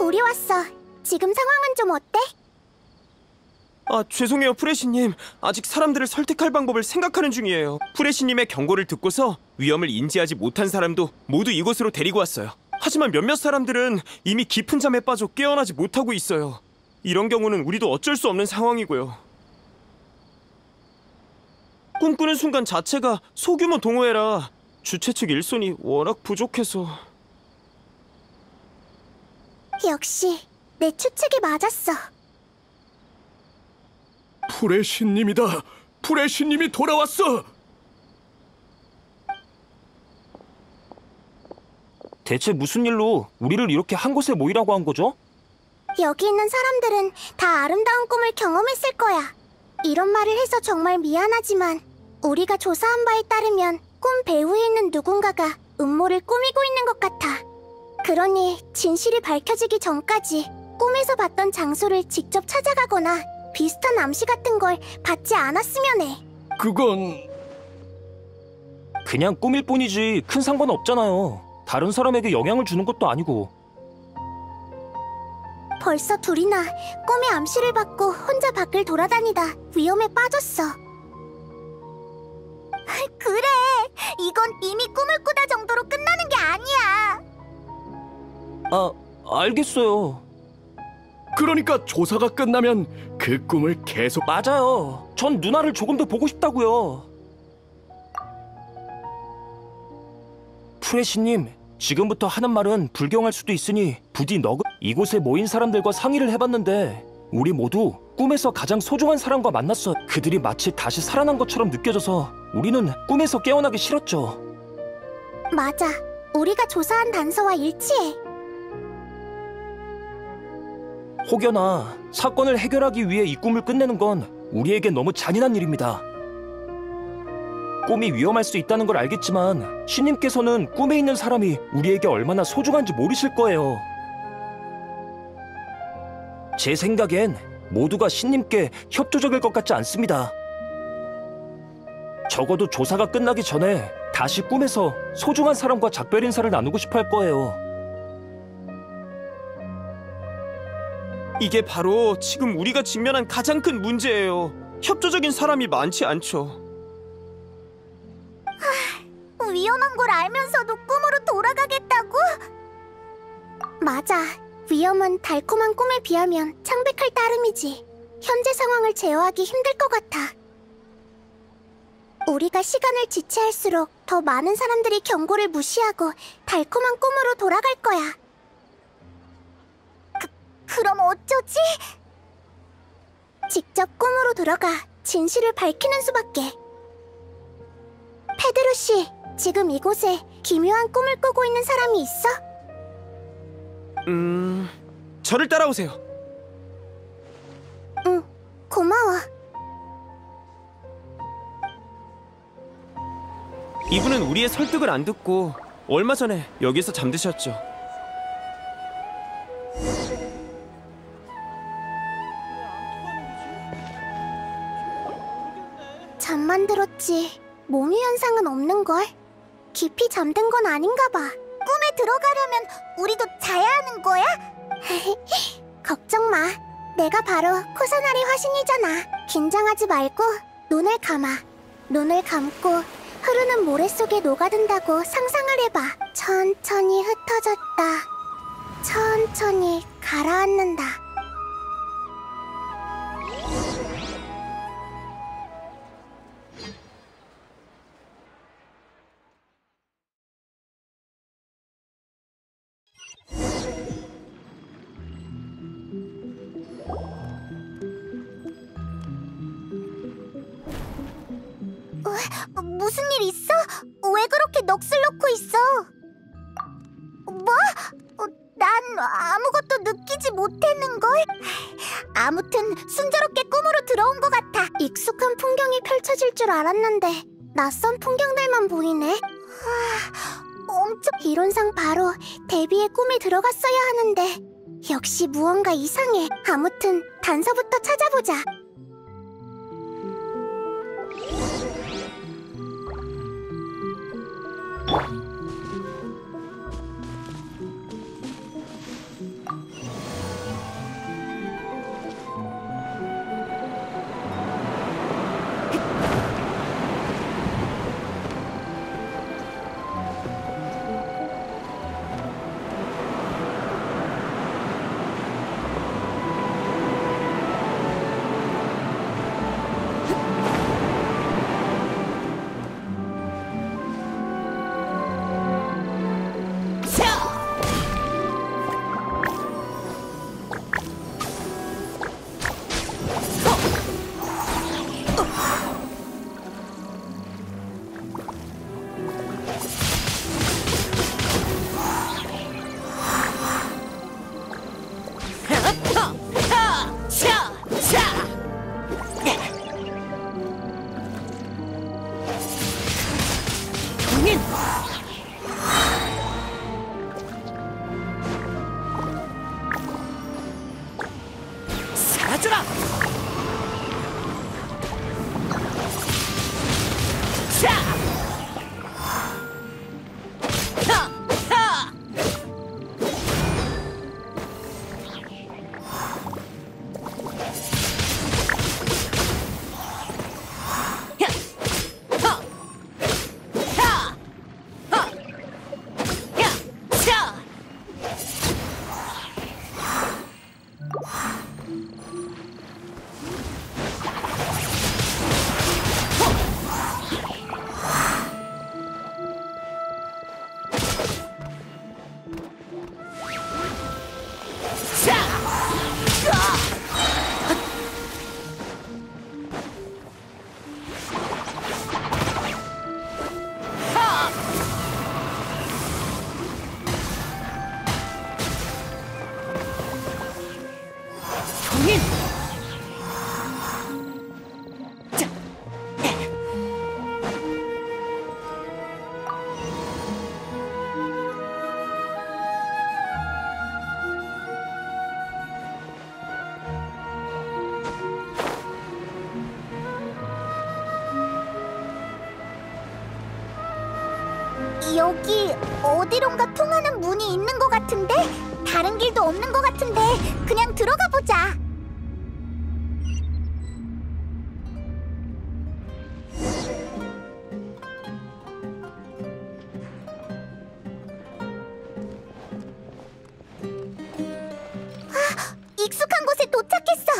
우리 왔어. 지금 상황은 좀 어때? 죄송해요, 프레시님. 아직 사람들을 설득할 방법을 생각하는 중이에요. 프레시님의 경고를 듣고서 위험을 인지하지 못한 사람도 모두 이곳으로 데리고 왔어요. 하지만 몇몇 사람들은 이미 깊은 잠에 빠져 깨어나지 못하고 있어요. 이런 경우는 우리도 어쩔 수 없는 상황이고요. 꿈꾸는 순간 자체가 소규모 동호회라 주최 측 일손이 워낙 부족해서. 역시 내 추측이 맞았어. 불의 신님이다. 불의 신님이 돌아왔어. 대체 무슨 일로 우리를 이렇게 한 곳에 모이라고 한 거죠? 여기 있는 사람들은 다 아름다운 꿈을 경험했을 거야. 이런 말을 해서 정말 미안하지만 우리가 조사한 바에 따르면 꿈 배후에 있는 누군가가 음모를 꾸미고 있는 것 같아. 그러니 진실이 밝혀지기 전까지 꿈에서 봤던 장소를 직접 찾아가거나 비슷한 암시 같은 걸 받지 않았으면 해. 그건... 그냥 꿈일 뿐이지 큰 상관 없잖아요. 다른 사람에게 영향을 주는 것도 아니고. 벌써 둘이나 꿈의 암시를 받고 혼자 밖을 돌아다니다 위험에 빠졌어. 그래, 이건 이미 꿈을 꾸다 정도로 끝나는 게 아니야. 알겠어요. 그러니까 조사가 끝나면 그 꿈을 계속... 맞아요. 전 누나를 조금 더 보고 싶다고요. 프레시님, 지금부터 하는 말은 불경할 수도 있으니 부디 이곳에 모인 사람들과 상의를 해봤는데 우리 모두 꿈에서 가장 소중한 사람과 만났어. 그들이 마치 다시 살아난 것처럼 느껴져서 우리는 꿈에서 깨어나기 싫었죠. 맞아, 우리가 조사한 단서와 일치해. 혹여나 사건을 해결하기 위해 이 꿈을 끝내는 건 우리에게 너무 잔인한 일입니다. 꿈이 위험할 수 있다는 걸 알겠지만 신님께서는 꿈에 있는 사람이 우리에게 얼마나 소중한지 모르실 거예요. 제 생각엔 모두가 신님께 협조적일 것 같지 않습니다. 적어도 조사가 끝나기 전에 다시 꿈에서 소중한 사람과 작별 인사를 나누고 싶어 할 거예요. 이게 바로 지금 우리가 직면한 가장 큰 문제예요. 협조적인 사람이 많지 않죠. 위험한 걸 알면서도 꿈으로 돌아가겠다고? 맞아, 위험은 달콤한 꿈에 비하면 창백할 따름이지. 현재 상황을 제어하기 힘들 것 같아. 우리가 시간을 지체할수록 더 많은 사람들이 경고를 무시하고 달콤한 꿈으로 돌아갈 거야. 그럼 어쩌지? 직접 꿈으로 들어가 진실을 밝히는 수밖에. 페드루 씨, 지금 이곳에 기묘한 꿈을 꾸고 있는 사람이 있어? 저를 따라오세요. 응, 고마워. 이분은 우리의 설득을 안 듣고 얼마 전에 여기서 잠드셨죠. 잠만 들었지 몽유 현상은 없는걸? 깊이 잠든 건 아닌가 봐. 꿈에 들어가려면 우리도 자야 하는 거야? 걱정 마. 내가 바로 코사나리 화신이잖아. 긴장하지 말고 눈을 감아. 눈을 감고 흐르는 모래 속에 녹아든다고 상상을 해봐. 천천히 흩어졌다. 천천히 가라앉는다. 무슨 일 있어? 왜 그렇게 넋을 놓고 있어? 뭐? 난 아무것도 느끼지 못했는걸? 아무튼 순조롭게 꿈으로 들어온 것 같아. 익숙한 풍경이 펼쳐질 줄 알았는데 낯선 풍경들만 보이네. 엄청... 이론상 바로 데비의 꿈에 들어갔어야 하는데 역시 무언가 이상해. 아무튼 단서부터 찾아보자. 봉인! 사라져라! 자! 하! 하! 봉인! 여기 어디론가 통하는 문이 있는 것 같은데? 다른 길도 없는 것 같은데 그냥 들어가 보자. 아, 익숙한 곳에 도착했어.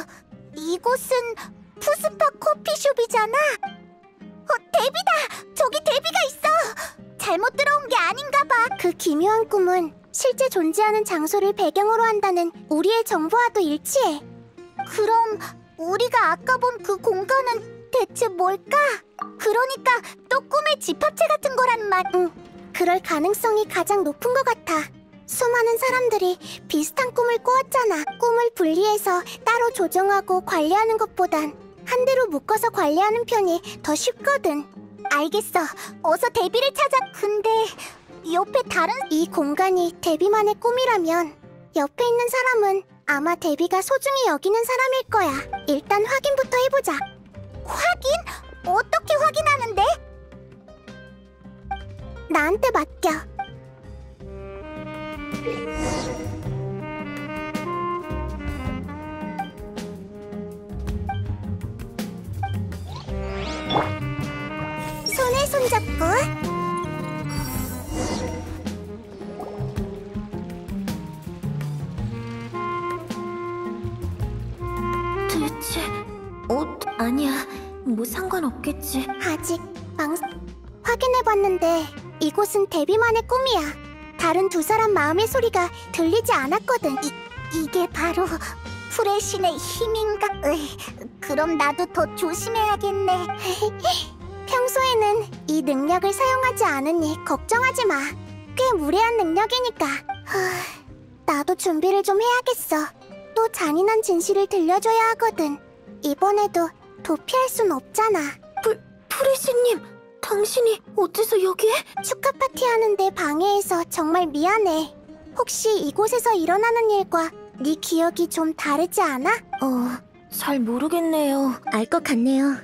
이곳은 푸스파 커피숍이잖아. 데비다! 저기 데비가 있어! 잘못 들어온 게 아닌가 봐. 그 기묘한 꿈은 실제 존재하는 장소를 배경으로 한다는 우리의 정보와도 일치해. 그럼 우리가 아까 본 그 공간은 대체 뭘까? 그러니까 또 꿈의 집합체 같은 거란 말. 응, 그럴 가능성이 가장 높은 것 같아. 수많은 사람들이 비슷한 꿈을 꾸었잖아. 꿈을 분리해서 따로 조정하고 관리하는 것보단 한 대로 묶어서 관리하는 편이 더 쉽거든. 알겠어. 어서 데비를 찾아. 근데 옆에 다른... 이 공간이 데비만의 꿈이라면 옆에 있는 사람은 아마 데비가 소중히 여기는 사람일 거야. 일단 확인부터 해보자. 확인? 어떻게 확인하는데? 나한테 맡겨. 손에 손잡고. 대체 아니야, 뭐 상관없겠지. 아직 확인해봤는데 이곳은 데비만의 꿈이야. 다른 두 사람 마음의 소리가 들리지 않았거든. 이게 바로 풀의 신의 힘인가? 그럼 나도 더 조심해야겠네. 평소에는 이 능력을 사용하지 않으니 걱정하지 마. 꽤 무례한 능력이니까. 나도 준비를 좀 해야겠어. 또 잔인한 진실을 들려줘야 하거든. 이번에도 도피할 순 없잖아. 프레시님, 당신이 어째서 여기에? 축하 파티 하는데 방해해서 정말 미안해. 혹시 이곳에서 일어나는 일과 네 기억이 좀 다르지 않아? 잘 모르겠네요. 알 것 같네요.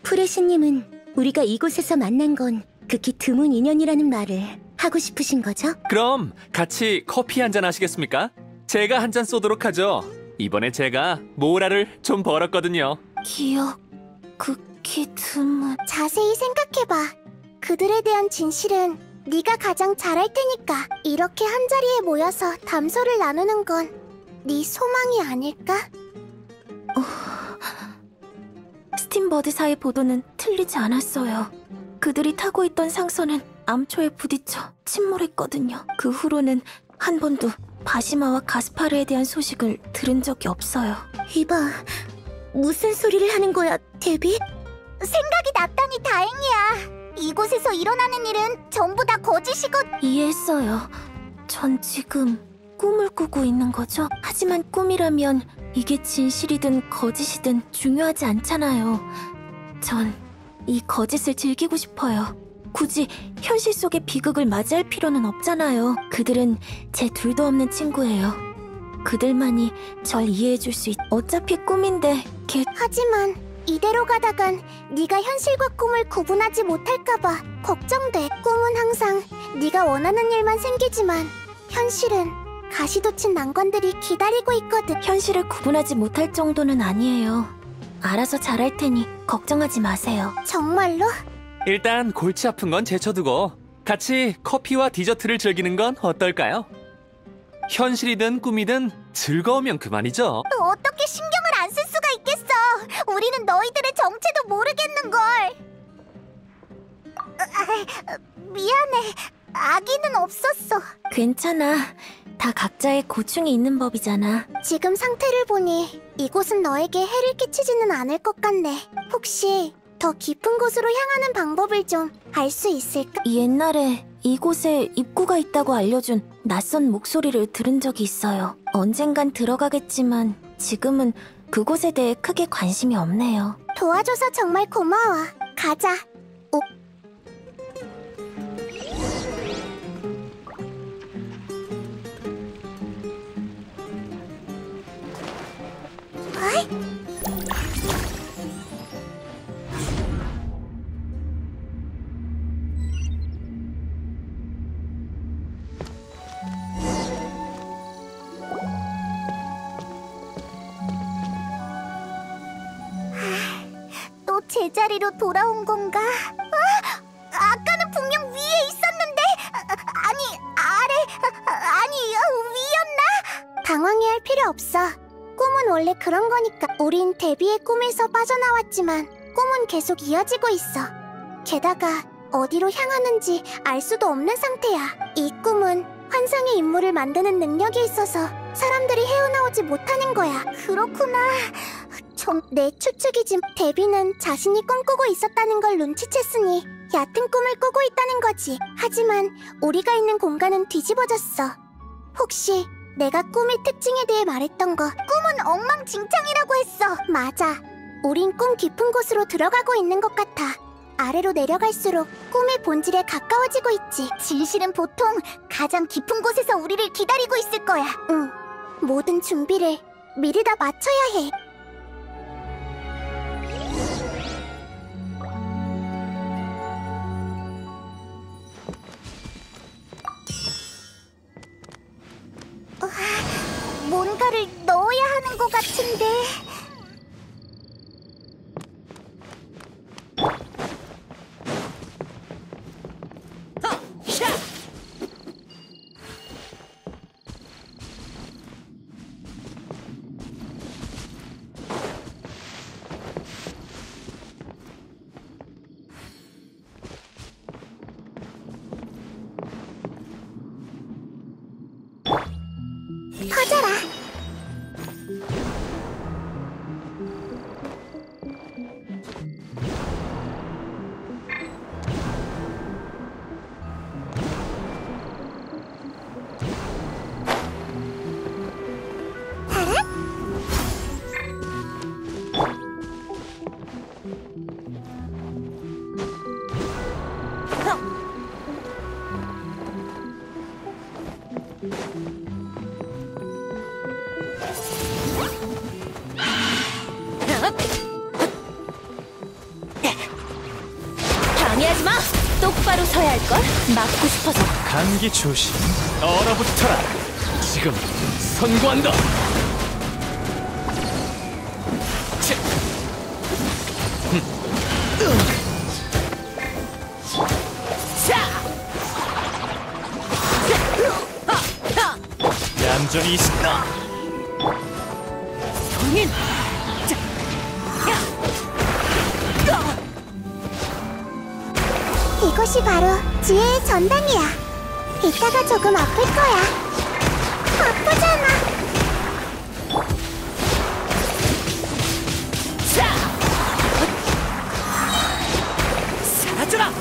프레시님은 우리가 이곳에서 만난 건 극히 드문 인연이라는 말을 하고 싶으신 거죠? 그럼 같이 커피 한잔 하시겠습니까? 제가 한 잔 쏘도록 하죠. 이번에 제가 모라를 좀 벌었거든요. 기억, 극히 드문... 자세히 생각해봐. 그들에 대한 진실은 네가 가장 잘할 테니까. 이렇게 한자리에 모여서 담소를 나누는 건 네 소망이 아닐까? 스팀버드사의 보도는 틀리지 않았어요. 그들이 타고 있던 상선은 암초에 부딪혀 침몰했거든요. 그 후로는 한 번도 바시마와 가스파르에 대한 소식을 들은 적이 없어요. 이봐, 무슨 소리를 하는 거야, 데비? 생각이 났다니 다행이야. 이곳에서 일어나는 일은 전부 다 거짓이거든. 이해했어요. 전 지금 꿈을 꾸고 있는 거죠? 하지만 꿈이라면 이게 진실이든 거짓이든 중요하지 않잖아요. 전 이 거짓을 즐기고 싶어요. 굳이 현실 속의 비극을 맞이할 필요는 없잖아요. 그들은 제 둘도 없는 친구예요. 그들만이 절 이해해줄 수 어차피 꿈인데 하지만 이대로 가다간 네가 현실과 꿈을 구분하지 못할까봐 걱정돼. 꿈은 항상 네가 원하는 일만 생기지만 현실은 가시돋친 난관들이 기다리고 있거든. 현실을 구분하지 못할 정도는 아니에요. 알아서 잘할 테니 걱정하지 마세요. 정말로? 일단 골치 아픈 건 제쳐두고 같이 커피와 디저트를 즐기는 건 어떨까요? 현실이든 꿈이든 즐거우면 그만이죠. 어떻게 신경을 안 쓸 수가 있겠어. 우리는 너희들의 정체도 모르겠는걸. 미안해. 아기는 없었어. 괜찮아. 다 각자의 고충이 있는 법이잖아. 지금 상태를 보니 이곳은 너에게 해를 끼치지는 않을 것 같네. 혹시 더 깊은 곳으로 향하는 방법을 좀 알 수 있을까? 옛날에 이곳에 입구가 있다고 알려준 낯선 목소리를 들은 적이 있어요. 언젠간 들어가겠지만 지금은 그곳에 대해 크게 관심이 없네요. 도와줘서 정말 고마워. 가자. 또 제자리로 돌아온 건가? 아까는 분명 위에 있었는데 아니 위였나? 당황해할 필요 없어. 꿈은 원래 그런 거니까. 우린 데뷔의 꿈에서 빠져나왔지만 꿈은 계속 이어지고 있어. 게다가 어디로 향하는지 알 수도 없는 상태야. 이 꿈은 환상의 인물을 만드는 능력이 있어서 사람들이 헤어나오지 못하는 거야. 그렇구나. 내 추측이지. 데뷔는 자신이 꿈꾸고 있었다는 걸 눈치챘으니 얕은 꿈을 꾸고 있다는 거지. 하지만 우리가 있는 공간은 뒤집어졌어. 혹시 내가 꿈의 특징에 대해 말했던 거 꿈은 엉망진창이라고 했어. 맞아. 우린 꿈 깊은 곳으로 들어가고 있는 것 같아. 아래로 내려갈수록 꿈의 본질에 가까워지고 있지. 진실은 보통 가장 깊은 곳에서 우리를 기다리고 있을 거야. 응. 모든 준비를 미리 다 마쳐야 해. 뭔가를 넣어야 하는 것 같은데. 터져라. 방해하지 마! 똑바로 서야 할걸? 맞고 싶어서. 감기 조심. 얼어붙어라. 지금 선고한다. 얌전히 있다. 성인! 이것이 바로 지혜의 전당이야. 이따가 조금 아플 거야. 아프잖아. 사라져라!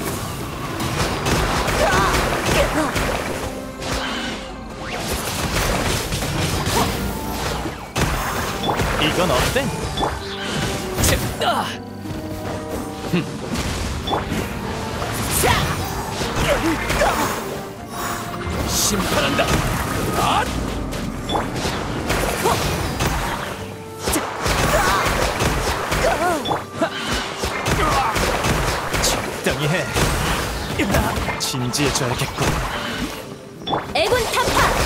이건 어때? 자! 심판한다. 아! 적당히 해. 진지해져야겠군. 애군 타파!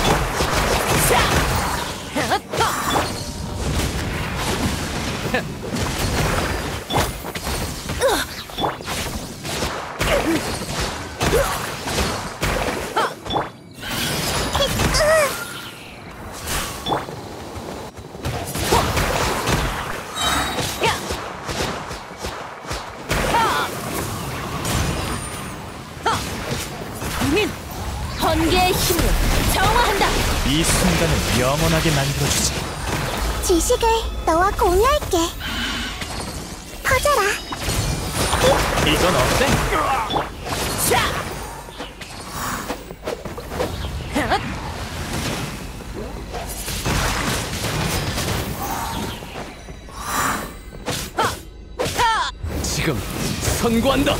번개의 힘으로 정화한다! 이 순간을 영원하게 만들어주지. 지식을 너와 공유할게. 퍼져라. 이건 어때? 지금 선고한다.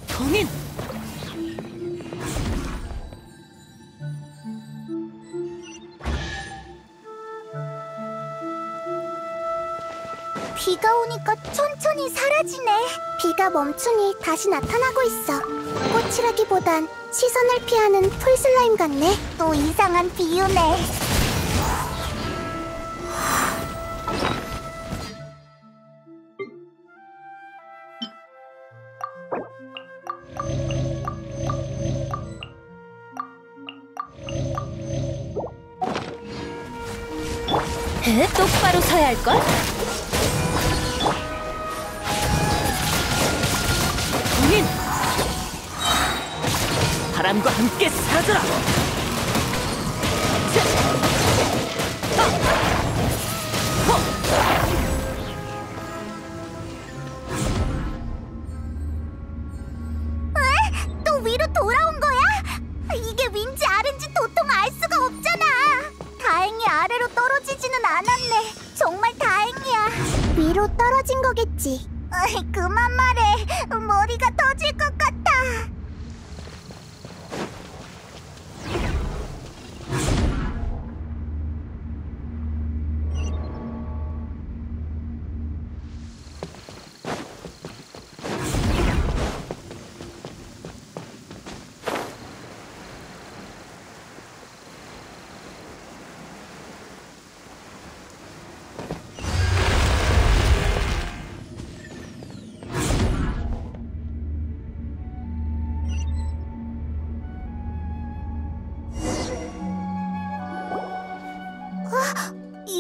봉인! 비가 오니까 천천히 사라지네. 비가 멈추니 다시 나타나고 있어. 꽃이라기보단 시선을 피하는 풀슬라임 같네. 또 이상한 비유네. 똑바로 서야 할걸? 봉인! 바람과 함께 사라져라! 또 위로 돌아온 거야? 이게 윈지 R인지 도통 알 수가 없잖아. 다행히 아래로 떨어지지는 않았네. 정말 다행이야. 위로 떨어진 거겠지. 그만 말해. 머리가 터질 것 같아.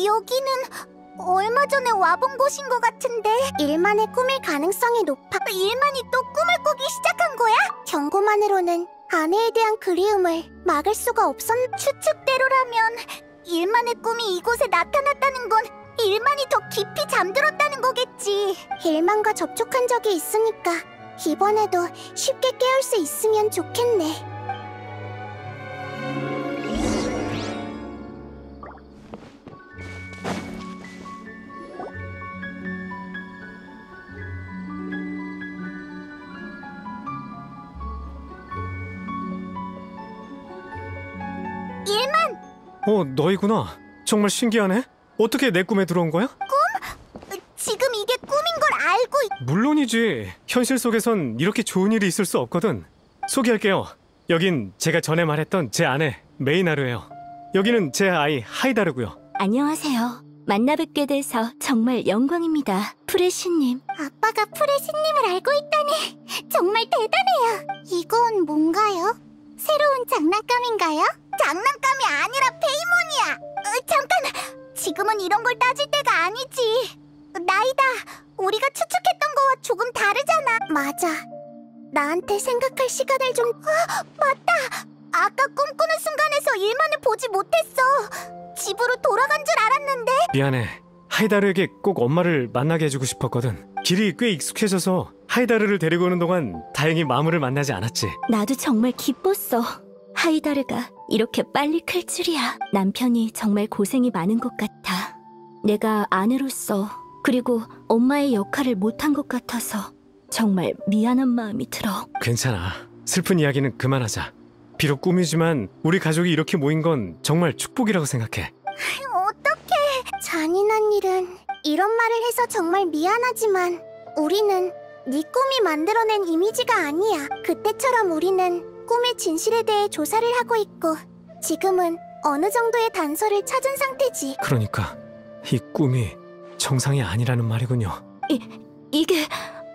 여기는 얼마 전에 와본 곳인 것 같은데. 일만의 꿈일 가능성이 높아. 일만이 또 꿈을 꾸기 시작한 거야? 경고만으로는 아내에 대한 그리움을 막을 수가 추측대로라면 일만의 꿈이 이곳에 나타났다는 건 일만이 더 깊이 잠들었다는 거겠지. 일만과 접촉한 적이 있으니까 이번에도 쉽게 깨울 수 있으면 좋겠네. 너희구나. 정말 신기하네. 어떻게 내 꿈에 들어온 거야? 지금 이게 꿈인 걸 알고 물론이지. 현실 속에선 이렇게 좋은 일이 있을 수 없거든. 소개할게요. 여긴 제가 전에 말했던 제 아내 메이나루예요. 여기는 제 아이 하이다르고요. 안녕하세요. 만나 뵙게 돼서 정말 영광입니다. 프레시님. 아빠가 프레시님을 알고 있다니 정말 대단해요. 이건 뭔가요? 새로운 장난감인가요? 장난감이 아니라 페이몬이야. 잠깐! 지금은 이런 걸 따질 때가 아니지. 나이다. 우리가 추측했던 거와 조금 다르잖아. 맞아. 나한테 생각할 시간을 좀... 맞다! 아까 꿈꾸는 순간에서 일만을 보지 못했어. 집으로 돌아간 줄 알았는데. 미안해. 하이다르에게 꼭 엄마를 만나게 해주고 싶었거든. 길이 꽤 익숙해져서 하이다르를 데리고 오는 동안 다행히 마무를 만나지 않았지. 나도 정말 기뻤어. 하이다르가 이렇게 빨리 클 줄이야. 남편이 정말 고생이 많은 것 같아. 내가 아내로서 그리고 엄마의 역할을 못한 것 같아서 정말 미안한 마음이 들어. 괜찮아. 슬픈 이야기는 그만하자. 비록 꿈이지만 우리 가족이 이렇게 모인 건 정말 축복이라고 생각해. 어떡해. 잔인한 일은 이런 말을 해서 정말 미안하지만 우리는 네 꿈이 만들어낸 이미지가 아니야. 그때처럼 우리는 꿈의 진실에 대해 조사를 하고 있고 지금은 어느 정도의 단서를 찾은 상태지. 그러니까 이 꿈이 정상이 아니라는 말이군요. 이게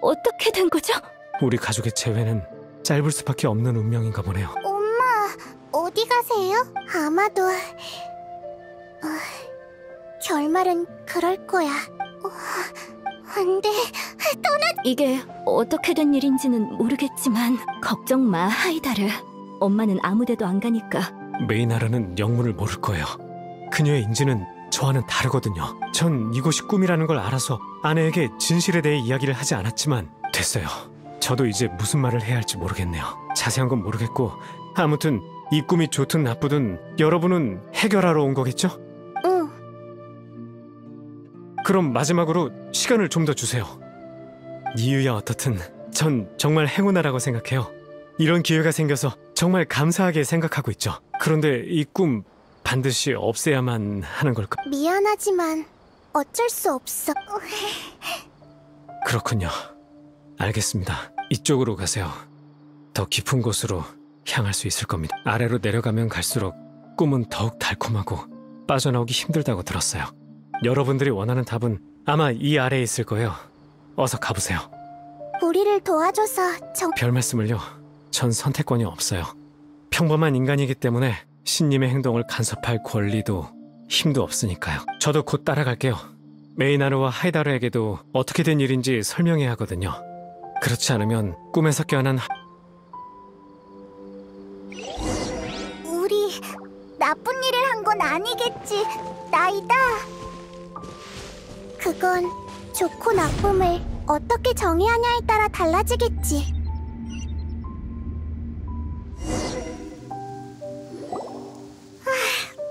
어떻게 된 거죠? 우리 가족의 재회는 짧을 수밖에 없는 운명인가 보네요. 엄마, 어디 가세요? 아마도 결말은 그럴 거야. 안 돼, 이게 어떻게 된 일인지는 모르겠지만 걱정 마, 하이다르. 엄마는 아무데도 안 가니까. 메이나르는 영문을 모를 거예요. 그녀의 인지는 저와는 다르거든요. 전 이곳이 꿈이라는 걸 알아서 아내에게 진실에 대해 이야기를 하지 않았지만 됐어요. 저도 이제 무슨 말을 해야 할지 모르겠네요. 자세한 건 모르겠고 아무튼 이 꿈이 좋든 나쁘든 여러분은 해결하러 온 거겠죠? 응. 그럼 마지막으로 시간을 좀 더 주세요. 이유야 어떻든 전 정말 행운아라고 생각해요. 이런 기회가 생겨서 정말 감사하게 생각하고 있죠. 그런데 이 꿈 반드시 없애야만 하는 걸까? 미안하지만 어쩔 수 없어. 그렇군요. 알겠습니다. 이쪽으로 가세요. 더 깊은 곳으로 향할 수 있을 겁니다. 아래로 내려가면 갈수록 꿈은 더욱 달콤하고 빠져나오기 힘들다고 들었어요. 여러분들이 원하는 답은 아마 이 아래에 있을 거예요. 어서 가보세요. 우리를 도와줘서 별 말씀을요. 전 선택권이 없어요. 평범한 인간이기 때문에 신님의 행동을 간섭할 권리도 힘도 없으니까요. 저도 곧 따라갈게요. 메이나르와 하이다르에게도 어떻게 된 일인지 설명해야 하거든요. 그렇지 않으면 꿈에서 깨어난 우리 나쁜 일을 한 건 아니겠지, 나이다. 그건 좋고 나쁨을 어떻게 정의하냐에 따라 달라지겠지.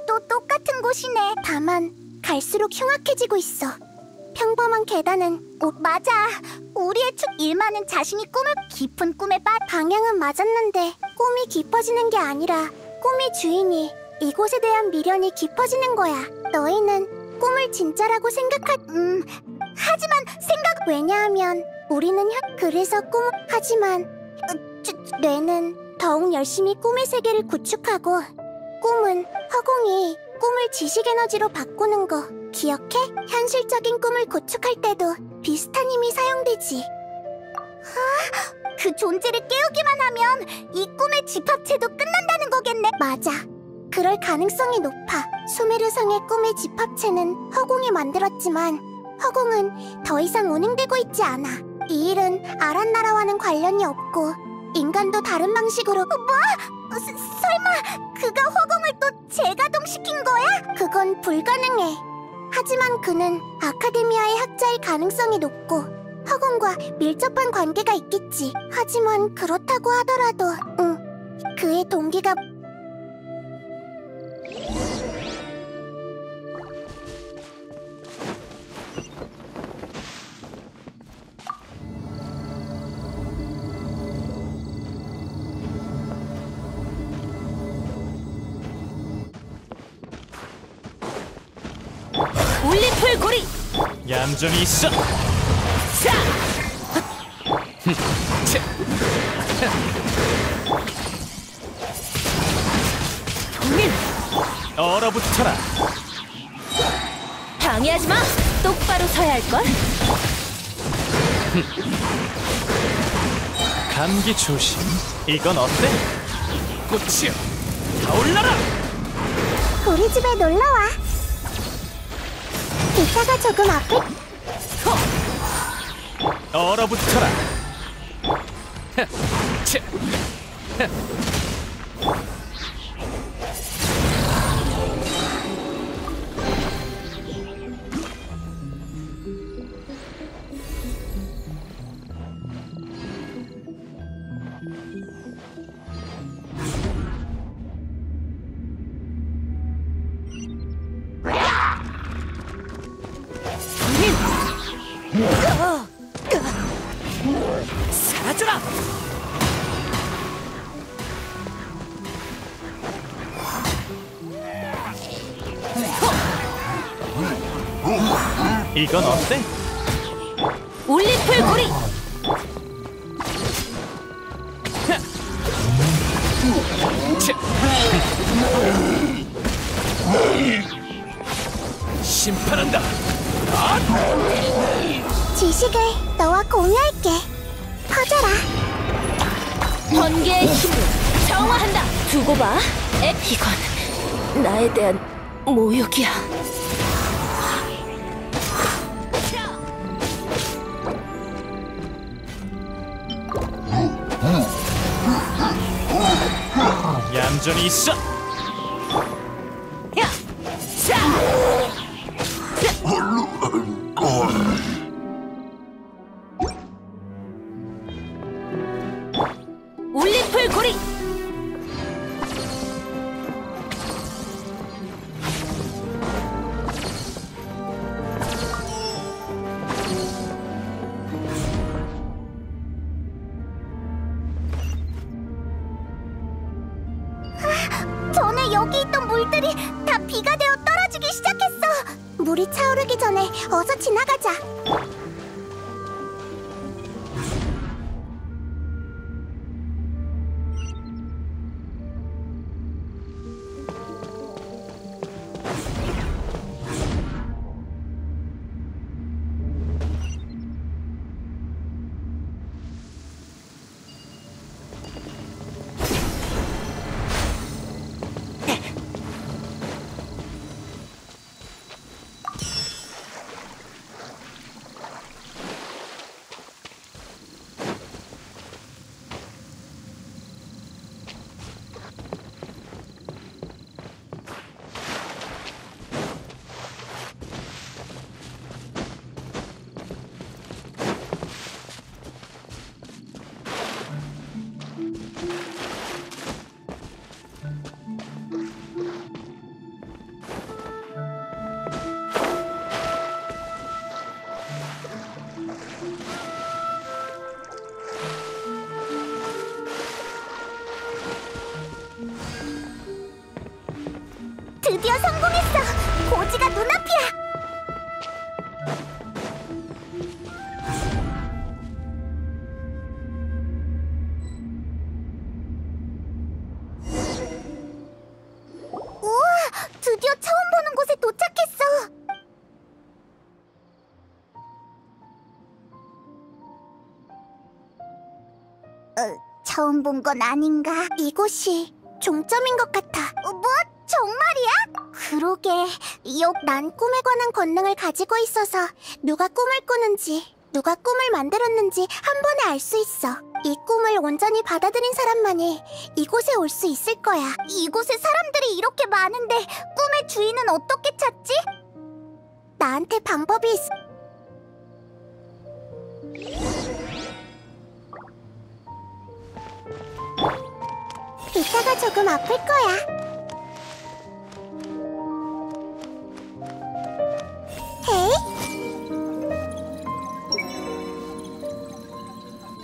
또 똑같은 곳이네. 다만 갈수록 흉악해지고 있어. 평범한 계단은 맞아. 우리의 일만은 자신이 깊은 꿈에 방향은 맞았는데 꿈이 깊어지는 게 아니라 꿈의 주인이 이곳에 대한 미련이 깊어지는 거야. 너희는 꿈을 진짜라고 하지만 왜냐하면 우리는 그래서 하지만 뇌는 더욱 열심히 꿈의 세계를 구축하고 꿈은 허공이 꿈을 지식 에너지로 바꾸는 거 기억해? 현실적인 꿈을 구축할 때도 비슷한 힘이 사용되지. 그 존재를 깨우기만 하면 이 꿈의 집합체도 끝난다는 거겠네. 맞아. 그럴 가능성이 높아. 수메르성의 꿈의 집합체는 허공이 만들었지만 허공은 더 이상 운행되고 있지 않아. 이 일은 아란나라와는 관련이 없고 인간도 다른 방식으로 설마 그가 허공을 또 재가동시킨 거야? 그건 불가능해. 하지만 그는 아카데미아의 학자일 가능성이 높고 허공과 밀접한 관계가 있겠지. 하지만 그렇다고 하더라도 그의 동기가 올림플 고리! 얌전히 있어! 자! 동인! 얼어붙어라! 방해하지 마! 똑바로 서야 할걸? 감기 조심. 이건 어때? 꽃이여, 타올라라! 우리 집에 놀러와. 이따가 조금 앞에 얼어붙어라! 사라져라! 이건 어때? 올림플 고리! 심판한다. 지식을 너와 공유할게. 퍼져라. 번개의 힘을 정화한다. 두고 봐. 이건 나에 대한 모욕이야. 얌전히 있어. 야! 자! 올림플 고리! 전에 여기 있던 물들이 다 비가 되어 떨어지기 시작했어. 물이 차오르기 전에 어서 지나가자. 드디어 성공했어! 고지가 눈앞이야! 우와! 드디어 처음 보는 곳에 도착했어! 처음 본 건 아닌가? 이곳이 종점인 것 같아. 뭐? 정말이야? 그러게, 난 꿈에 관한 권능을 가지고 있어서 누가 꿈을 꾸는지, 누가 꿈을 만들었는지 한 번에 알 수 있어. 이 꿈을 온전히 받아들인 사람만이 이곳에 올 수 있을 거야. 이곳에 사람들이 이렇게 많은데 꿈의 주인은 어떻게 찾지? 나한테 방법이 있어. 이따가 조금 아플 거야.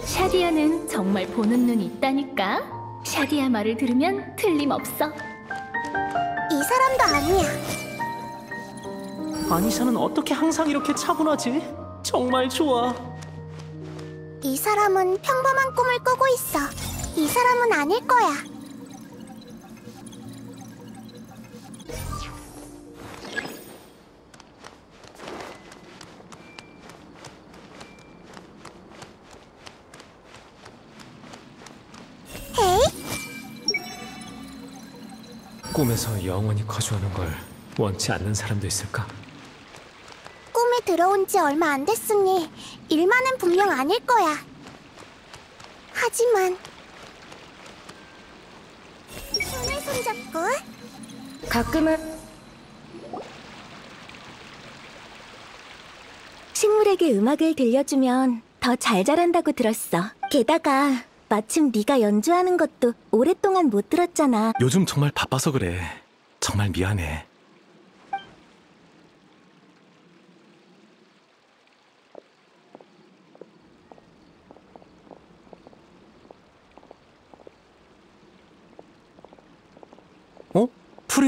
샤디아는 정말 보는 눈이 있다니까. 샤디아 말을 들으면 틀림없어. 이 사람도 아니야. 아니샤는 어떻게 항상 이렇게 차분하지? 정말 좋아. 이 사람은 평범한 꿈을 꾸고 있어. 이 사람은 아닐 거야. 꿈에서 영원히 거주하는 걸 원치 않는 사람도 있을까? 꿈에 들어온 지 얼마 안 됐으니 일만은 분명 아닐 거야. 하지만 손을 손잡고 가끔은 식물에게 음악을 들려주면 더 잘 자란다고 들었어. 게다가 마침 네가 연주하는 것도 오랫동안 못 들었잖아. 요즘 정말 바빠서 그래. 정말 미안해.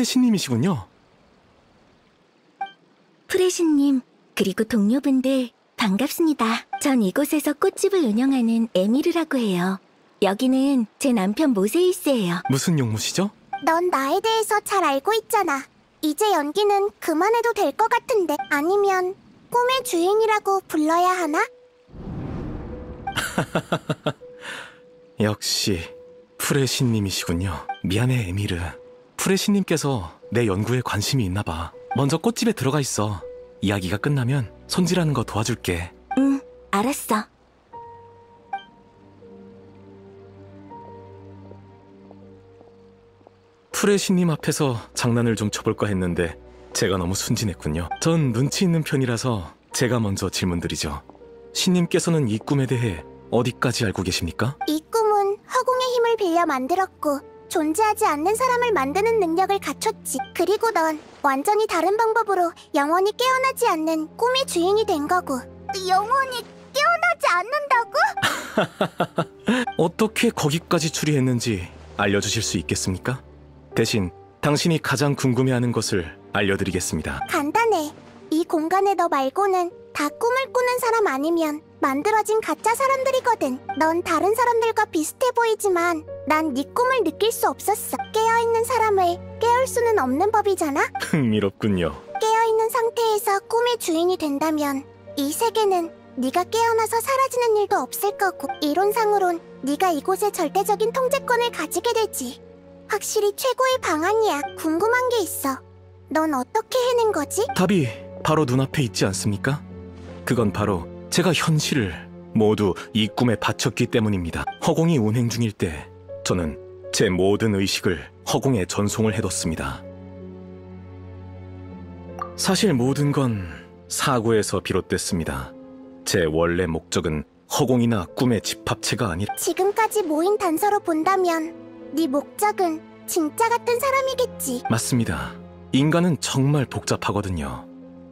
프레시님이시군요. 프레시님, 그리고 동료분들 반갑습니다. 전 이곳에서 꽃집을 운영하는 에미르라고 해요. 여기는 제 남편 모세이스예요. 무슨 용무시죠? 넌 나에 대해서 잘 알고 있잖아. 이제 연기는 그만해도 될 것 같은데. 아니면 꿈의 주인이라고 불러야 하나? 역시 프레시님이시군요. 미안해, 에미르. 프레시님께서 내 연구에 관심이 있나 봐. 먼저 꽃집에 들어가 있어. 이야기가 끝나면 손질하는 거 도와줄게. 응, 알았어. 프레시님 앞에서 장난을 좀 쳐볼까 했는데 제가 너무 순진했군요. 전 눈치 있는 편이라서 제가 먼저 질문드리죠. 신님께서는 이 꿈에 대해 어디까지 알고 계십니까? 이 꿈은 허공의 힘을 빌려 만들었고 존재하지 않는 사람을 만드는 능력을 갖췄지. 그리고 넌 완전히 다른 방법으로 영원히 깨어나지 않는 꿈의 주인이 된 거고. 영원히 깨어나지 않는다고? 어떻게 거기까지 추리했는지 알려주실 수 있겠습니까? 대신 당신이 가장 궁금해하는 것을 알려드리겠습니다. 간단해. 이 공간에 너 말고는 다 꿈을 꾸는 사람 아니면 만들어진 가짜 사람들이거든. 넌 다른 사람들과 비슷해 보이지만 난 네 꿈을 느낄 수 없었어. 깨어있는 사람을 깨울 수는 없는 법이잖아? 흥미롭군요. 깨어있는 상태에서 꿈의 주인이 된다면 이 세계는 네가 깨어나서 사라지는 일도 없을 거고, 이론상으론 네가 이곳의 절대적인 통제권을 가지게 되지. 확실히 최고의 방안이야. 궁금한 게 있어. 넌 어떻게 해낸 거지? 답이 바로 눈앞에 있지 않습니까? 그건 바로 제가 현실을 모두 이 꿈에 바쳤기 때문입니다. 허공이 운행 중일 때 저는 제 모든 의식을 허공에 전송을 해뒀습니다. 사실 모든 건 사고에서 비롯됐습니다. 제 원래 목적은 허공이나 꿈의 집합체가 아니라 지금까지 모인 단서로 본다면 네 목적은 진짜 같은 사람이겠지. 맞습니다. 인간은 정말 복잡하거든요.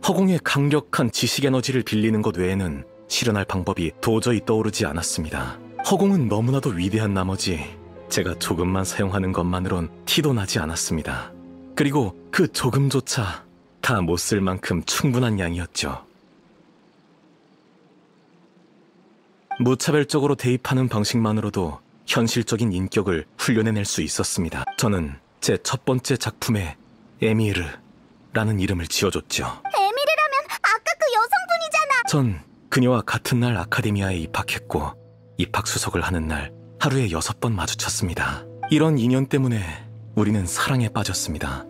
허공의 강력한 지식 에너지를 빌리는 것 외에는 실현할 방법이 도저히 떠오르지 않았습니다. 허공은 너무나도 위대한 나머지 제가 조금만 사용하는 것만으론 티도 나지 않았습니다. 그리고 그 조금조차 다 못 쓸 만큼 충분한 양이었죠. 무차별적으로 대입하는 방식만으로도 현실적인 인격을 훈련해낼 수 있었습니다. 저는 제 첫 번째 작품에 에미르라는 이름을 지어줬죠. 에미르라면 아까 그 여성분이잖아. 전 그녀와 같은 날 아카데미아에 입학했고 입학 수속을 하는 날 하루에 6번 마주쳤습니다. 이런 인연 때문에 우리는 사랑에 빠졌습니다.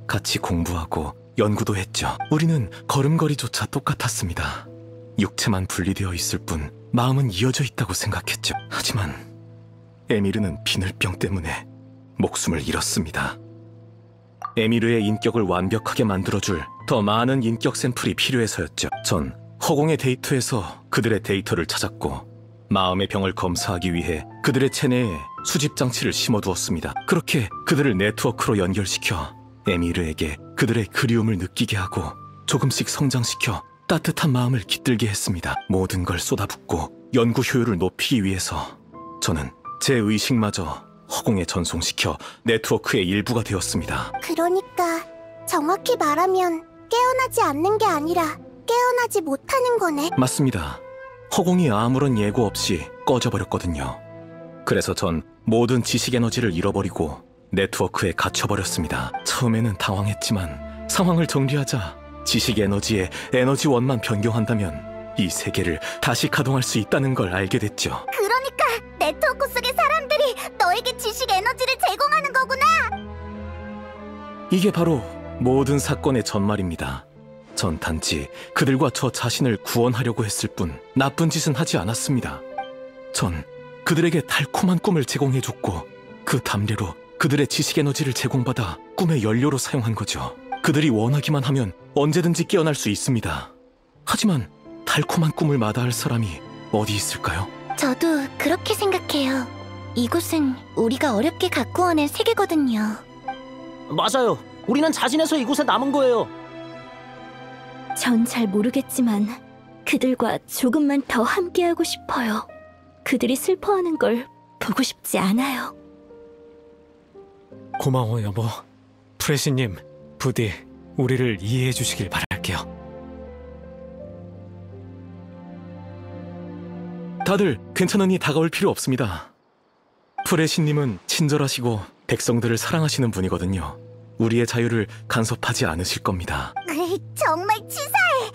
같이 공부하고 연구도 했죠. 우리는 걸음걸이조차 똑같았습니다. 육체만 분리되어 있을 뿐 마음은 이어져 있다고 생각했죠. 하지만 에미르는 비늘병 때문에 목숨을 잃었습니다. 에미르의 인격을 완벽하게 만들어줄 더 많은 인격 샘플이 필요해서였죠. 전 허공의 데이터에서 그들의 데이터를 찾았고 마음의 병을 검사하기 위해 그들의 체내에 수집 장치를 심어두었습니다. 그렇게 그들을 네트워크로 연결시켜 에미르에게 그들의 그리움을 느끼게 하고 조금씩 성장시켜 따뜻한 마음을 깃들게 했습니다. 모든 걸 쏟아붓고 연구 효율을 높이기 위해서 저는 제 의식마저 허공에 전송시켜 네트워크의 일부가 되었습니다. 그러니까 정확히 말하면 깨어나지 않는 게 아니라 깨어나지 못하는 거네. 맞습니다. 허공이 아무런 예고 없이 꺼져버렸거든요. 그래서 전 모든 지식 에너지를 잃어버리고 네트워크에 갇혀버렸습니다. 처음에는 당황했지만 상황을 정리하자 지식 에너지에 에너지원만 변경한다면 이 세계를 다시 가동할 수 있다는 걸 알게 됐죠. 그러니까 네트워크 속의 사람들이 너에게 지식 에너지를 제공하는 거구나. 이게 바로 모든 사건의 전말입니다. 전 단지 그들과 저 자신을 구원하려고 했을 뿐 나쁜 짓은 하지 않았습니다. 전 그들에게 달콤한 꿈을 제공해줬고 그 담례로 그들의 지식 에너지를 제공받아 꿈의 연료로 사용한 거죠. 그들이 원하기만 하면 언제든지 깨어날 수 있습니다. 하지만 달콤한 꿈을 마다할 사람이 어디 있을까요? 저도 그렇게 생각해요. 이곳은 우리가 어렵게 갖고 와낸 세계거든요. 맞아요. 우리는 자진해서 이곳에 남은 거예요. 전 잘 모르겠지만 그들과 조금만 더 함께하고 싶어요. 그들이 슬퍼하는 걸 보고 싶지 않아요. 고마워, 여보. 프레시님, 부디 우리를 이해해 주시길 바랄게요. 다들 괜찮으니 다가올 필요 없습니다. 프레시님은 친절하시고 백성들을 사랑하시는 분이거든요. 우리의 자유를 간섭하지 않으실 겁니다. 정말 치사해.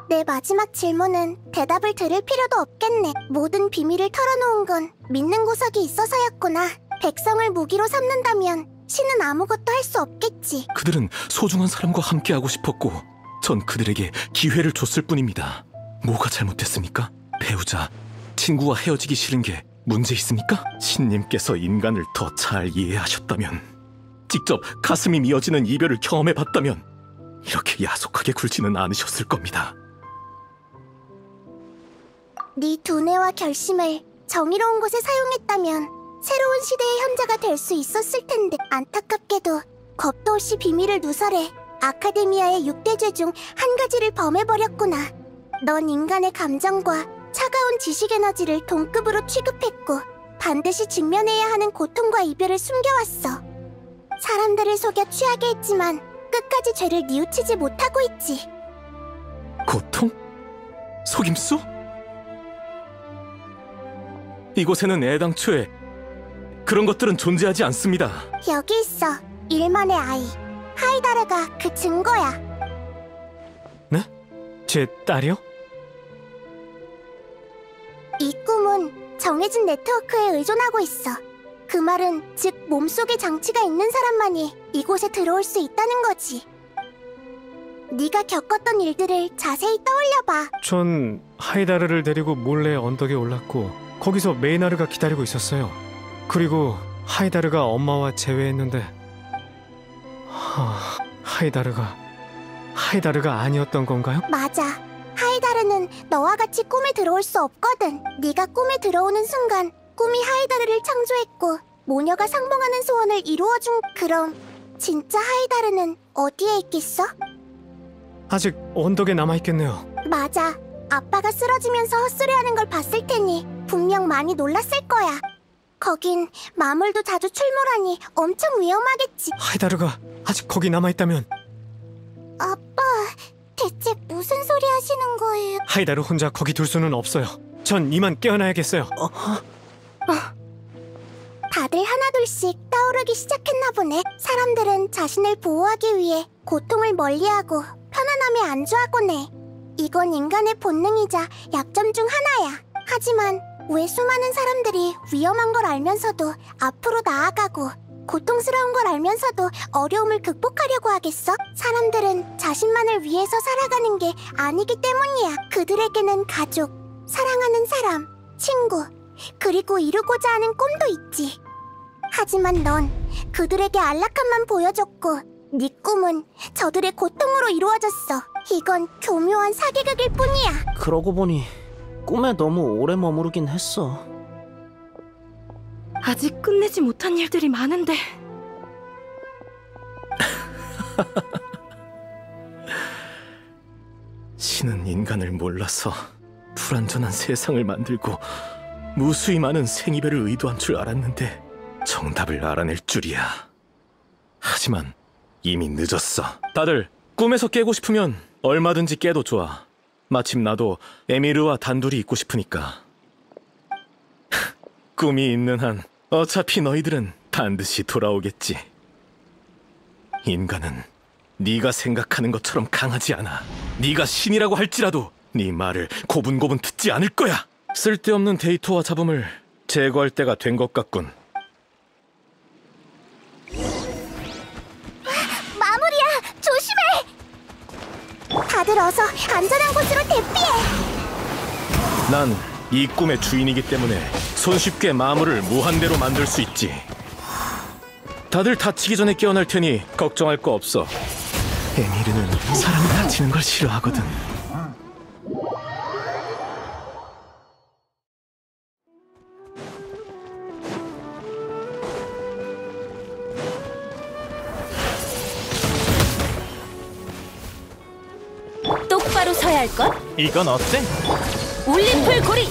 내 마지막 질문은 대답을 들을 필요도 없겠네. 모든 비밀을 털어놓은 건 믿는 구석이 있어서였구나. 백성을 무기로 삼는다면 신은 아무것도 할 수 없겠지. 그들은 소중한 사람과 함께하고 싶었고 전 그들에게 기회를 줬을 뿐입니다. 뭐가 잘못됐습니까? 배우자, 친구와 헤어지기 싫은 게 문제 있습니까? 신님께서 인간을 더 잘 이해하셨다면, 직접 가슴이 미어지는 이별을 경험해봤다면 이렇게 야속하게 굴지는 않으셨을 겁니다. 네 두뇌와 결심을 정의로운 곳에 사용했다면 새로운 시대의 현자가 될 수 있었을 텐데, 안타깝게도 겁도 없이 비밀을 누설해 아카데미아의 6대죄 중 한 가지를 범해버렸구나. 넌 인간의 감정과 차가운 지식 에너지를 동급으로 취급했고 반드시 직면해야 하는 고통과 이별을 숨겨왔어. 사람들을 속여 취하게 했지만 끝까지 죄를 뉘우치지 못하고 있지. 고통? 속임수? 이곳에는 애당초에 그런 것들은 존재하지 않습니다. 여기 있어. 일만의 아이 하이다르가 그 증거야. 네? 제 딸이요? 이 꿈은 정해진 네트워크에 의존하고 있어. 그 말은 즉 몸속에 장치가 있는 사람만이 이곳에 들어올 수 있다는 거지. 네가 겪었던 일들을 자세히 떠올려봐. 전 하이다르를 데리고 몰래 언덕에 올랐고 거기서 메이나르가 기다리고 있었어요. 그리고 하이다르가 엄마와 재회했는데 하이다르가 아니었던 건가요? 맞아. 하이다르는 너와 같이 꿈에 들어올 수 없거든. 네가 꿈에 들어오는 순간 꿈이 하이다르를 창조했고 모녀가 상봉하는 소원을 이루어준. 그럼 진짜 하이다르는 어디에 있겠어? 아직 언덕에 남아있겠네요. 맞아. 아빠가 쓰러지면서 헛소리하는 걸 봤을 테니 분명 많이 놀랐을 거야. 거긴 마물도 자주 출몰하니 엄청 위험하겠지. 하이다르가 아직 거기 남아있다면. 아빠, 대체 무슨 소리 하시는 거예요? 하이다르 혼자 거기 둘 수는 없어요. 전 이만 깨어나야겠어요. 다들 하나둘씩 떠오르기 시작했나 보네. 사람들은 자신을 보호하기 위해 고통을 멀리하고 편안함에 안주하곤 해. 이건 인간의 본능이자 약점 중 하나야. 하지만 왜 수많은 사람들이 위험한 걸 알면서도 앞으로 나아가고 고통스러운 걸 알면서도 어려움을 극복하려고 하겠어? 사람들은 자신만을 위해서 살아가는 게 아니기 때문이야. 그들에게는 가족, 사랑하는 사람, 친구, 그리고 이루고자 하는 꿈도 있지. 하지만 넌 그들에게 안락함만 보여줬고 네 꿈은 저들의 고통으로 이루어졌어. 이건 교묘한 사기극일 뿐이야. 그러고 보니 꿈에 너무 오래 머무르긴 했어. 아직 끝내지 못한 일들이 많은데. 신은 인간을 몰라서 불완전한 세상을 만들고 무수히 많은 생이별을 의도한 줄 알았는데 정답을 알아낼 줄이야. 하지만 이미 늦었어. 다들 꿈에서 깨고 싶으면 얼마든지 깨도 좋아. 마침 나도 에미르와 단둘이 있고 싶으니까. 꿈이 있는 한 어차피 너희들은 반드시 돌아오겠지. 인간은 네가 생각하는 것처럼 강하지 않아. 네가 신이라고 할지라도 네 말을 고분고분 듣지 않을 거야. 쓸데없는 데이터와 잡음을 제거할 때가 된 것 같군. 마무리야! 조심해! 다들 어서 안전한 곳으로 대피해! 난 이 꿈의 주인이기 때문에 손쉽게 마물을 무한대로 만들 수 있지. 다들 다치기 전에 깨어날 테니 걱정할 거 없어. 에미르는 사람이 다치는 걸 싫어하거든. 똑바로 서야 할 것? 이건 어때? 올림플 고리!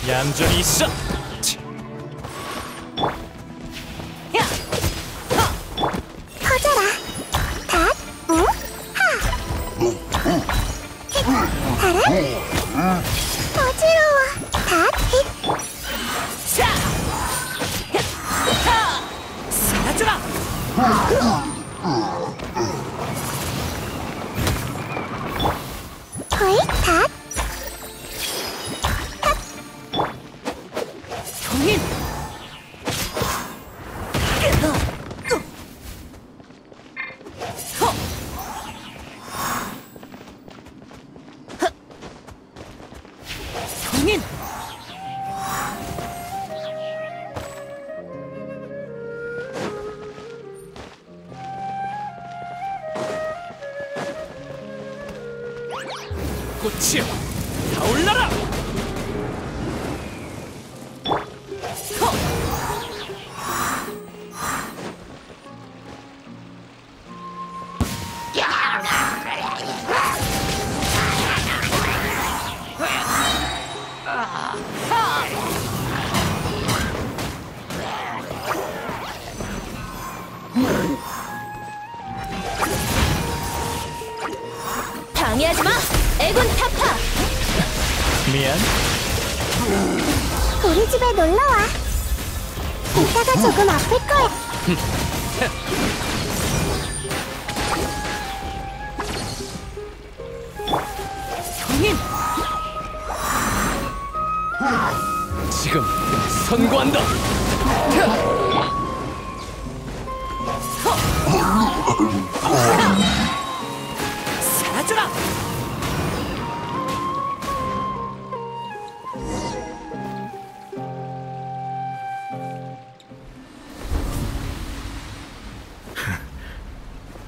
얌전히 있어. 퍼져라. 닷, 우, 하. 바람. 어지러워. 닷, 힛. 사라져라. 허이, 닷. 형님. 형님. 꽃이여, 타올라라! 방해하지 마. 애군 타파. 미안. 우리 집에 놀러와. 이따가 조금 아플 거야. 형님. 지금 선고한다. 사라져라.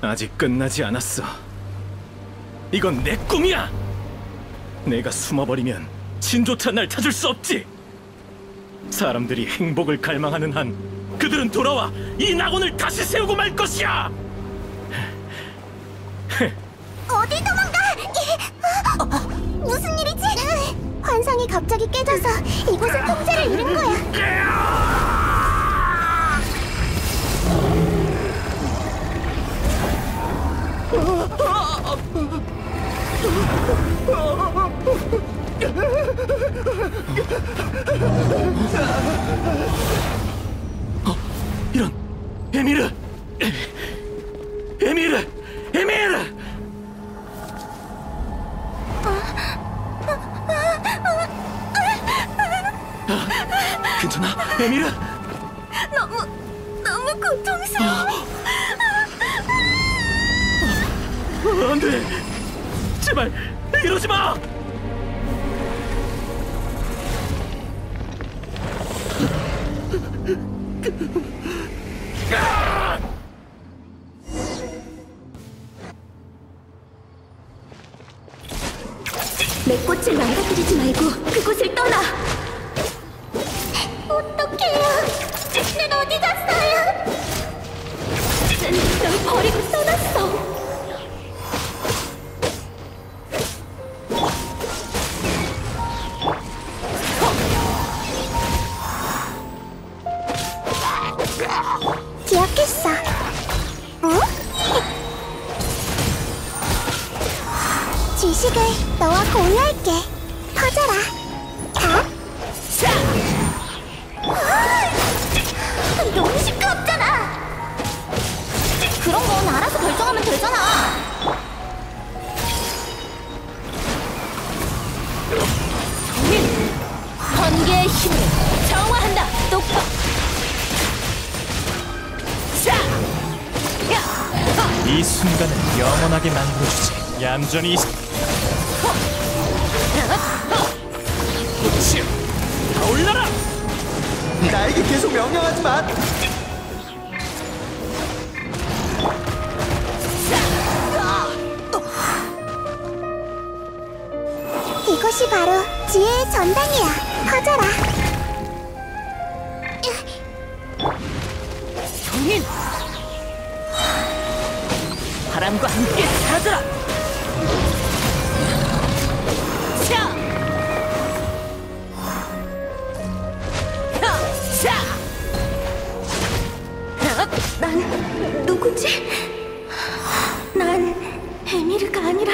아직 끝나지 않았어. 이건 내 꿈이야. 내가 숨어버리면 진조차 날 찾을 수 없지. 사람들이 행복을 갈망하는 한 그들은 돌아와 이 낙원을 다시 세우고 말 것이야. 어디 도망가? 무슨 일이지? 환상이 갑자기 깨져서 이곳은 통제를 잃은 거야. 이런, 에미르! 에미르! 에미르! 괜찮아, 에미르? 너무 고통스러워. 안 돼! 제발 이러지 마! 내 꽃을 망가뜨리지 말고 그곳을 떠나. 어떡해요? 난 어디 갔어요? 널 버리고 떠났어. 기억했어. 응? 지식을 너와 공유할게. 퍼져라. 다. 너무 시끄럽잖아. 그런 건 알아서 결정하면 되잖아. 형님. 번개의 힘을 정화한다. 똑똑. 이 순간을 영원하게 만들어주지. 얌전히 있어. 꽃이여, 타올라라! 나에게 계속 명령하지 마. 이것이 바로 지혜의 전당이야. 퍼져라. 성인! 바람과 함께 사라져라! 차! 난 누구지? 난 에미르가 아니라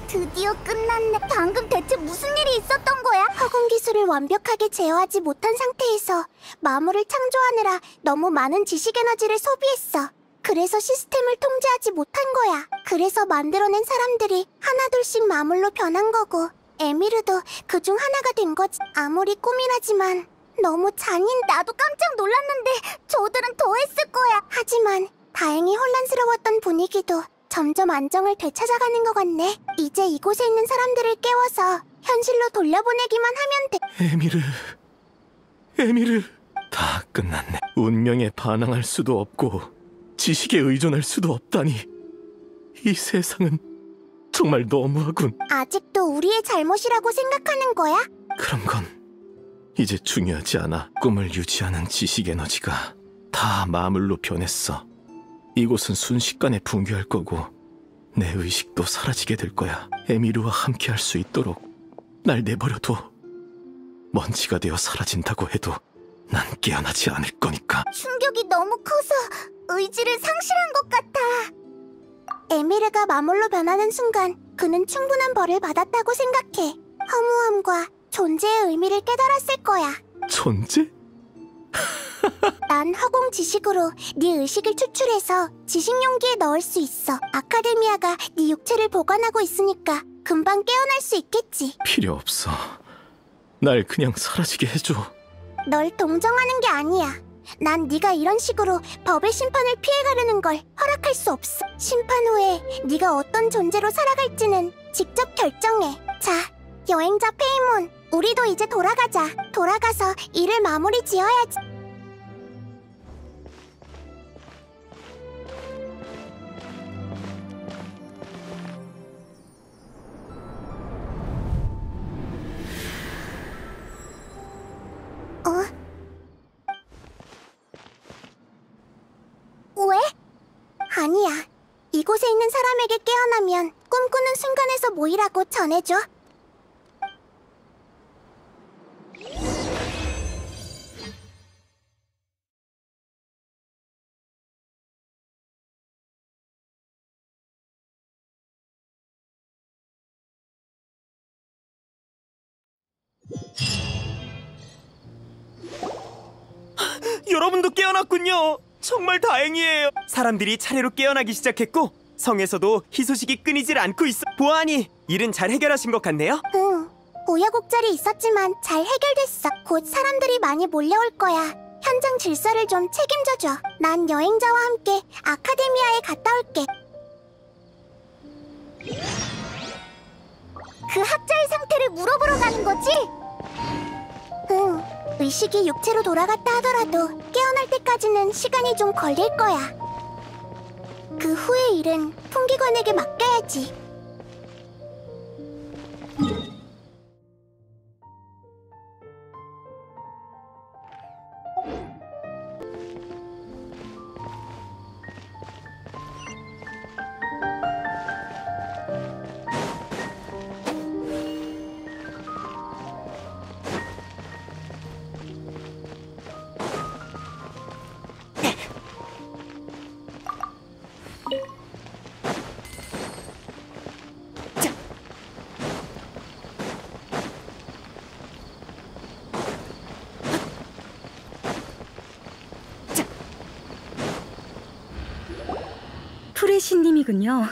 드디어 끝났네. 방금 대체 무슨 일이 있었던 거야? 허공 기술을 완벽하게 제어하지 못한 상태에서 마물을 창조하느라 너무 많은 지식 에너지를 소비했어. 그래서 시스템을 통제하지 못한 거야. 그래서 만들어낸 사람들이 하나둘씩 마물로 변한 거고, 에미르도 그중 하나가 된 거지. 아무리 꿈이라지만 너무 잔인. 나도 깜짝 놀랐는데 저들은 더 했을 거야. 하지만 다행히 혼란스러웠던 분위기도 점점 안정을 되찾아가는 것 같네. 이제 이곳에 있는 사람들을 깨워서 현실로 돌려보내기만 하면 돼. 에미르. 다 끝났네. 운명에 반항할 수도 없고 지식에 의존할 수도 없다니. 이 세상은 정말 너무하군. 아직도 우리의 잘못이라고 생각하는 거야? 그런 건 이제 중요하지 않아. 꿈을 유지하는 지식 에너지가 다 마물로 변했어. 이곳은 순식간에 붕괴할 거고 내 의식도 사라지게 될 거야. 에미르와 함께 할 수 있도록 날 내버려둬. 먼지가 되어 사라진다고 해도 난 깨어나지 않을 거니까. 충격이 너무 커서 의지를 상실한 것 같아. 에미르가 마물로 변하는 순간 그는 충분한 벌을 받았다고 생각해. 허무함과 존재의 의미를 깨달았을 거야. 존재? 난 허공 지식으로 네 의식을 추출해서 지식 용기에 넣을 수 있어. 아카데미아가 네 육체를 보관하고 있으니까 금방 깨어날 수 있겠지. 필요 없어. 날 그냥 사라지게 해줘. 널 동정하는 게 아니야. 난 네가 이런 식으로 법의 심판을 피해가려는 걸 허락할 수 없어. 심판 후에 네가 어떤 존재로 살아갈지는 직접 결정해. 자, 여행자 페이몬, 우리도 이제 돌아가자. 돌아가서 일을 마무리 지어야지. 왜? 아니야. 이곳에 있는 사람에게 깨어나면 꿈꾸는 순간에서 모이라고 전해줘. 여러분도 깨어났군요. 정말 다행이에요. 사람들이 차례로 깨어나기 시작했고 성에서도 희소식이 끊이질 않고 있어. 보아하니 일은 잘 해결하신 것 같네요. 응. 우여곡절이 있었지만 잘 해결됐어. 곧 사람들이 많이 몰려올 거야. 현장 질서를 좀 책임져줘. 난 여행자와 함께 아카데미아에 갔다 올게. 그 학자의 상태를 물어보러 가는 거지? 응. 의식이 육체로 돌아갔다 하더라도 깨어날 때까지는 시간이 좀 걸릴 거야. 그 후의 일은 풍기관에게 맡겨야지. 프레시님이군요.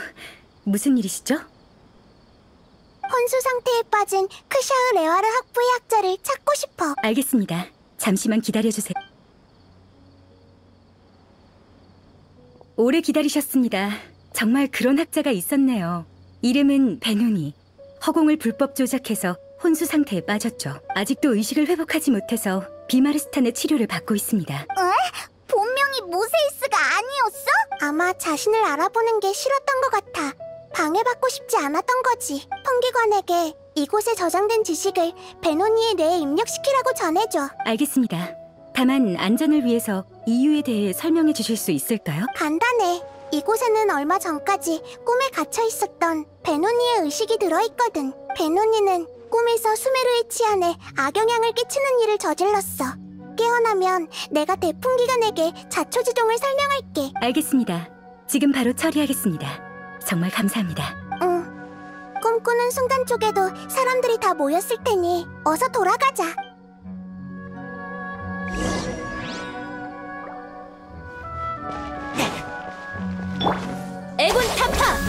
무슨 일이시죠? 혼수 상태에 빠진 크샤흐 레와르 학부의 학자를 찾고 싶어. 알겠습니다. 잠시만 기다려주세요. 오래 기다리셨습니다. 정말 그런 학자가 있었네요. 이름은 베누니. 허공을 불법 조작해서 혼수 상태에 빠졌죠. 아직도 의식을 회복하지 못해서 비마르스탄의 치료를 받고 있습니다. 에? 본명이 모세이스가 아니었어? 아마 자신을 알아보는 게 싫었던 것 같아. 방해받고 싶지 않았던 거지. 통기관에게 이곳에 저장된 지식을 베노니의 뇌에 입력시키라고 전해줘. 알겠습니다. 다만 안전을 위해서 이유에 대해 설명해 주실 수 있을까요? 간단해. 이곳에는 얼마 전까지 꿈에 갇혀 있었던 베노니의 의식이 들어있거든. 베노니는 꿈에서 수메르의 치안에 악영향을 끼치는 일을 저질렀어. 깨어나면 내가 대풍기관에게 자초지종을 설명할게. 알겠습니다. 지금 바로 처리하겠습니다. 정말 감사합니다. 응. 꿈꾸는 순간 쪽에도 사람들이 다 모였을 테니 어서 돌아가자. 애군 타파!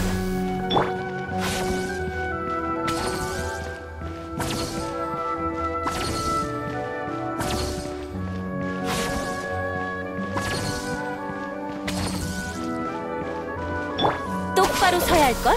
똑바로 서야 할걸?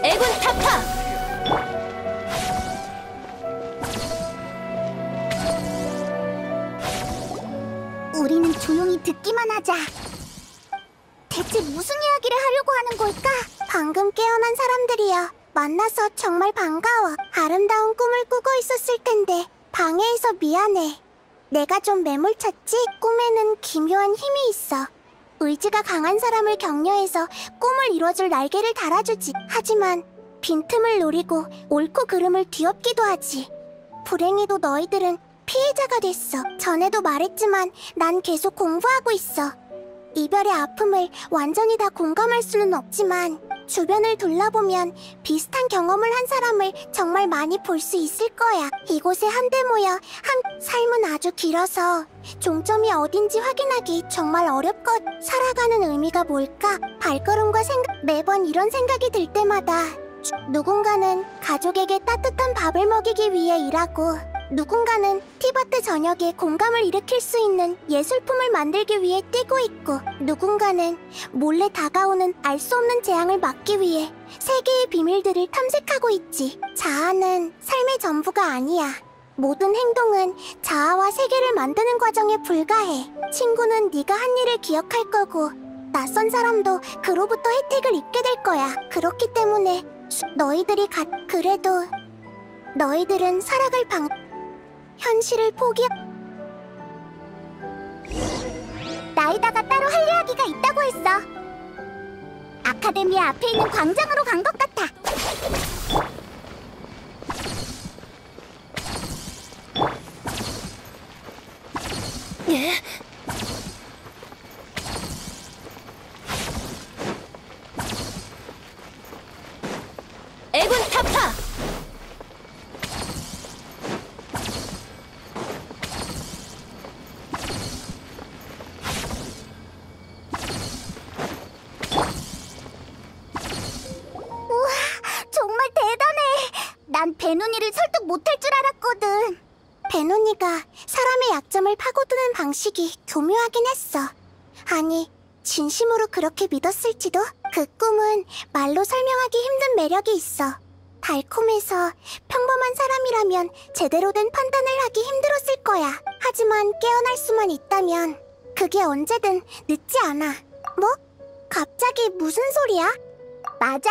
애군 타파! 우리는 조용히 듣기만 하자. 대체 무슨 이야기를 하려고 하는 걸까? 방금 깨어난 사람들이여. 만나서 정말 반가워. 아름다운 꿈을 꾸고 있었을 텐데 방해해서 미안해. 내가 좀 매몰찼지? 꿈에는 기묘한 힘이 있어. 의지가 강한 사람을 격려해서 꿈을 이뤄줄 날개를 달아주지. 하지만 빈틈을 노리고 옳고 그름을 뒤엎기도 하지. 불행히도 너희들은 피해자가 됐어. 전에도 말했지만 난 계속 공부하고 있어. 이별의 아픔을 완전히 다 공감할 수는 없지만 주변을 둘러보면 비슷한 경험을 한 사람을 정말 많이 볼 수 있을 거야. 이곳에 한데 모여 삶은 아주 길어서 종점이 어딘지 확인하기 정말 어렵거든. 살아가는 의미가 뭘까? 발걸음과 생각, 매번 이런 생각이 들 때마다 누군가는 가족에게 따뜻한 밥을 먹이기 위해 일하고, 누군가는 티바트 전역에 공감을 일으킬 수 있는 예술품을 만들기 위해 뛰고 있고, 누군가는 몰래 다가오는 알 수 없는 재앙을 막기 위해 세계의 비밀들을 탐색하고 있지. 자아는 삶의 전부가 아니야. 모든 행동은 자아와 세계를 만드는 과정에 불과해. 친구는 네가 한 일을 기억할 거고, 낯선 사람도 그로부터 혜택을 입게 될 거야. 그렇기 때문에 너희들이 그래도 너희들은 살아갈 현실을 나이다가 따로 할 이야기가 있다고 했어. 아카데미아 앞에 있는 광장으로 간 것 같아. 예? 애군 타파! 우와, 정말 대단해. 난 베노니를 설득 못할 줄 알았거든. 베노니가 사람의 약점을 파고드는 방식이 교묘하긴 했어. 아니, 진심으로 그렇게 믿었을지도? 그 꿈은 말로 설명하기 힘든 매력이 있어. 달콤해서 평범한 사람이라면 제대로 된 판단을 하기 힘들었을 거야. 하지만 깨어날 수만 있다면 그게 언제든 늦지 않아. 뭐? 갑자기 무슨 소리야? 맞아.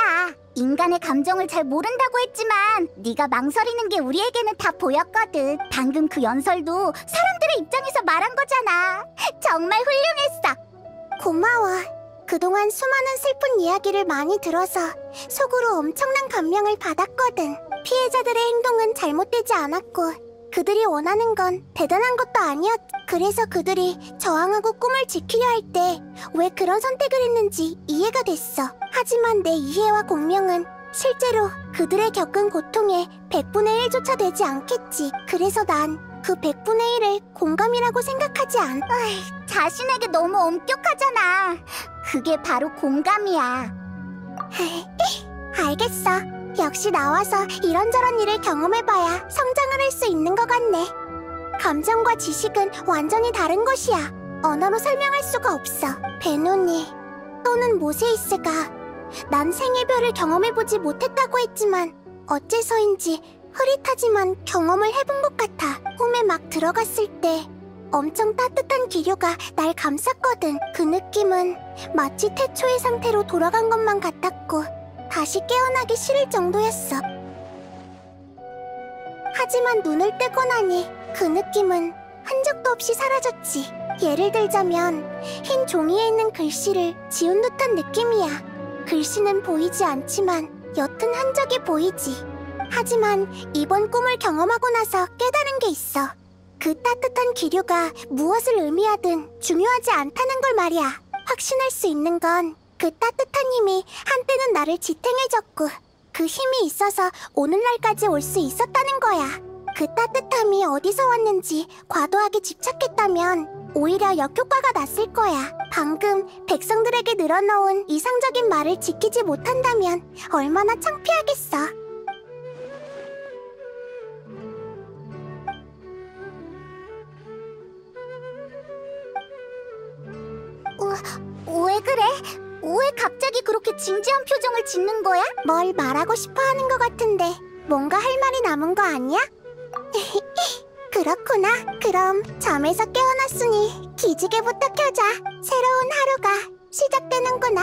인간의 감정을 잘 모른다고 했지만 네가 망설이는 게 우리에게는 다 보였거든. 방금 그 연설도 사람들의 입장에서 말한 거잖아. 정말 훌륭했어. 고마워. 그동안 수많은 슬픈 이야기를 많이 들어서 속으로 엄청난 감명을 받았거든. 피해자들의 행동은 잘못되지 않았고 그들이 원하는 건 대단한 것도 아니었. 그래서 그들이 저항하고 꿈을 지키려 할 때 왜 그런 선택을 했는지 이해가 됐어. 하지만 내 이해와 공명은 실제로 그들의 겪은 고통의 100분의 1조차 되지 않겠지. 그래서 난 그 100분의 1을 공감이라고 생각하지 않... 자신에게 너무 엄격하잖아. 그게 바로 공감이야. 알겠어. 역시 나와서 이런저런 일을 경험해봐야 성장을 할 수 있는 것 같네. 감정과 지식은 완전히 다른 것이야. 언어로 설명할 수가 없어. 베노니, 또는 모세이스가 난 생일별을 경험해보지 못했다고 했지만 어째서인지 흐릿하지만 경험을 해본 것 같아. 꿈에 막 들어갔을 때 엄청 따뜻한 기류가 날 감쌌거든. 그 느낌은 마치 태초의 상태로 돌아간 것만 같았고 다시 깨어나기 싫을 정도였어. 하지만 눈을 뜨고 나니 그 느낌은 흔적도 없이 사라졌지. 예를 들자면 흰 종이에 있는 글씨를 지운 듯한 느낌이야. 글씨는 보이지 않지만 옅은 흔적이 보이지. 하지만 이번 꿈을 경험하고 나서 깨달은 게 있어. 그 따뜻한 기류가 무엇을 의미하든 중요하지 않다는 걸 말이야. 확신할 수 있는 건 그 따뜻한 힘이 한때는 나를 지탱해줬고 그 힘이 있어서 오늘날까지 올 수 있었다는 거야. 그 따뜻함이 어디서 왔는지 과도하게 집착했다면 오히려 역효과가 났을 거야. 방금 백성들에게 늘어놓은 이상적인 말을 지키지 못한다면 얼마나 창피하겠어. 왜 그래? 왜 갑자기 그렇게 진지한 표정을 짓는 거야? 뭘 말하고 싶어 하는 것 같은데 뭔가 할 말이 남은 거 아니야? 그렇구나. 그럼 잠에서 깨어났으니 기지개부터 켜자. 새로운 하루가 시작되는구나.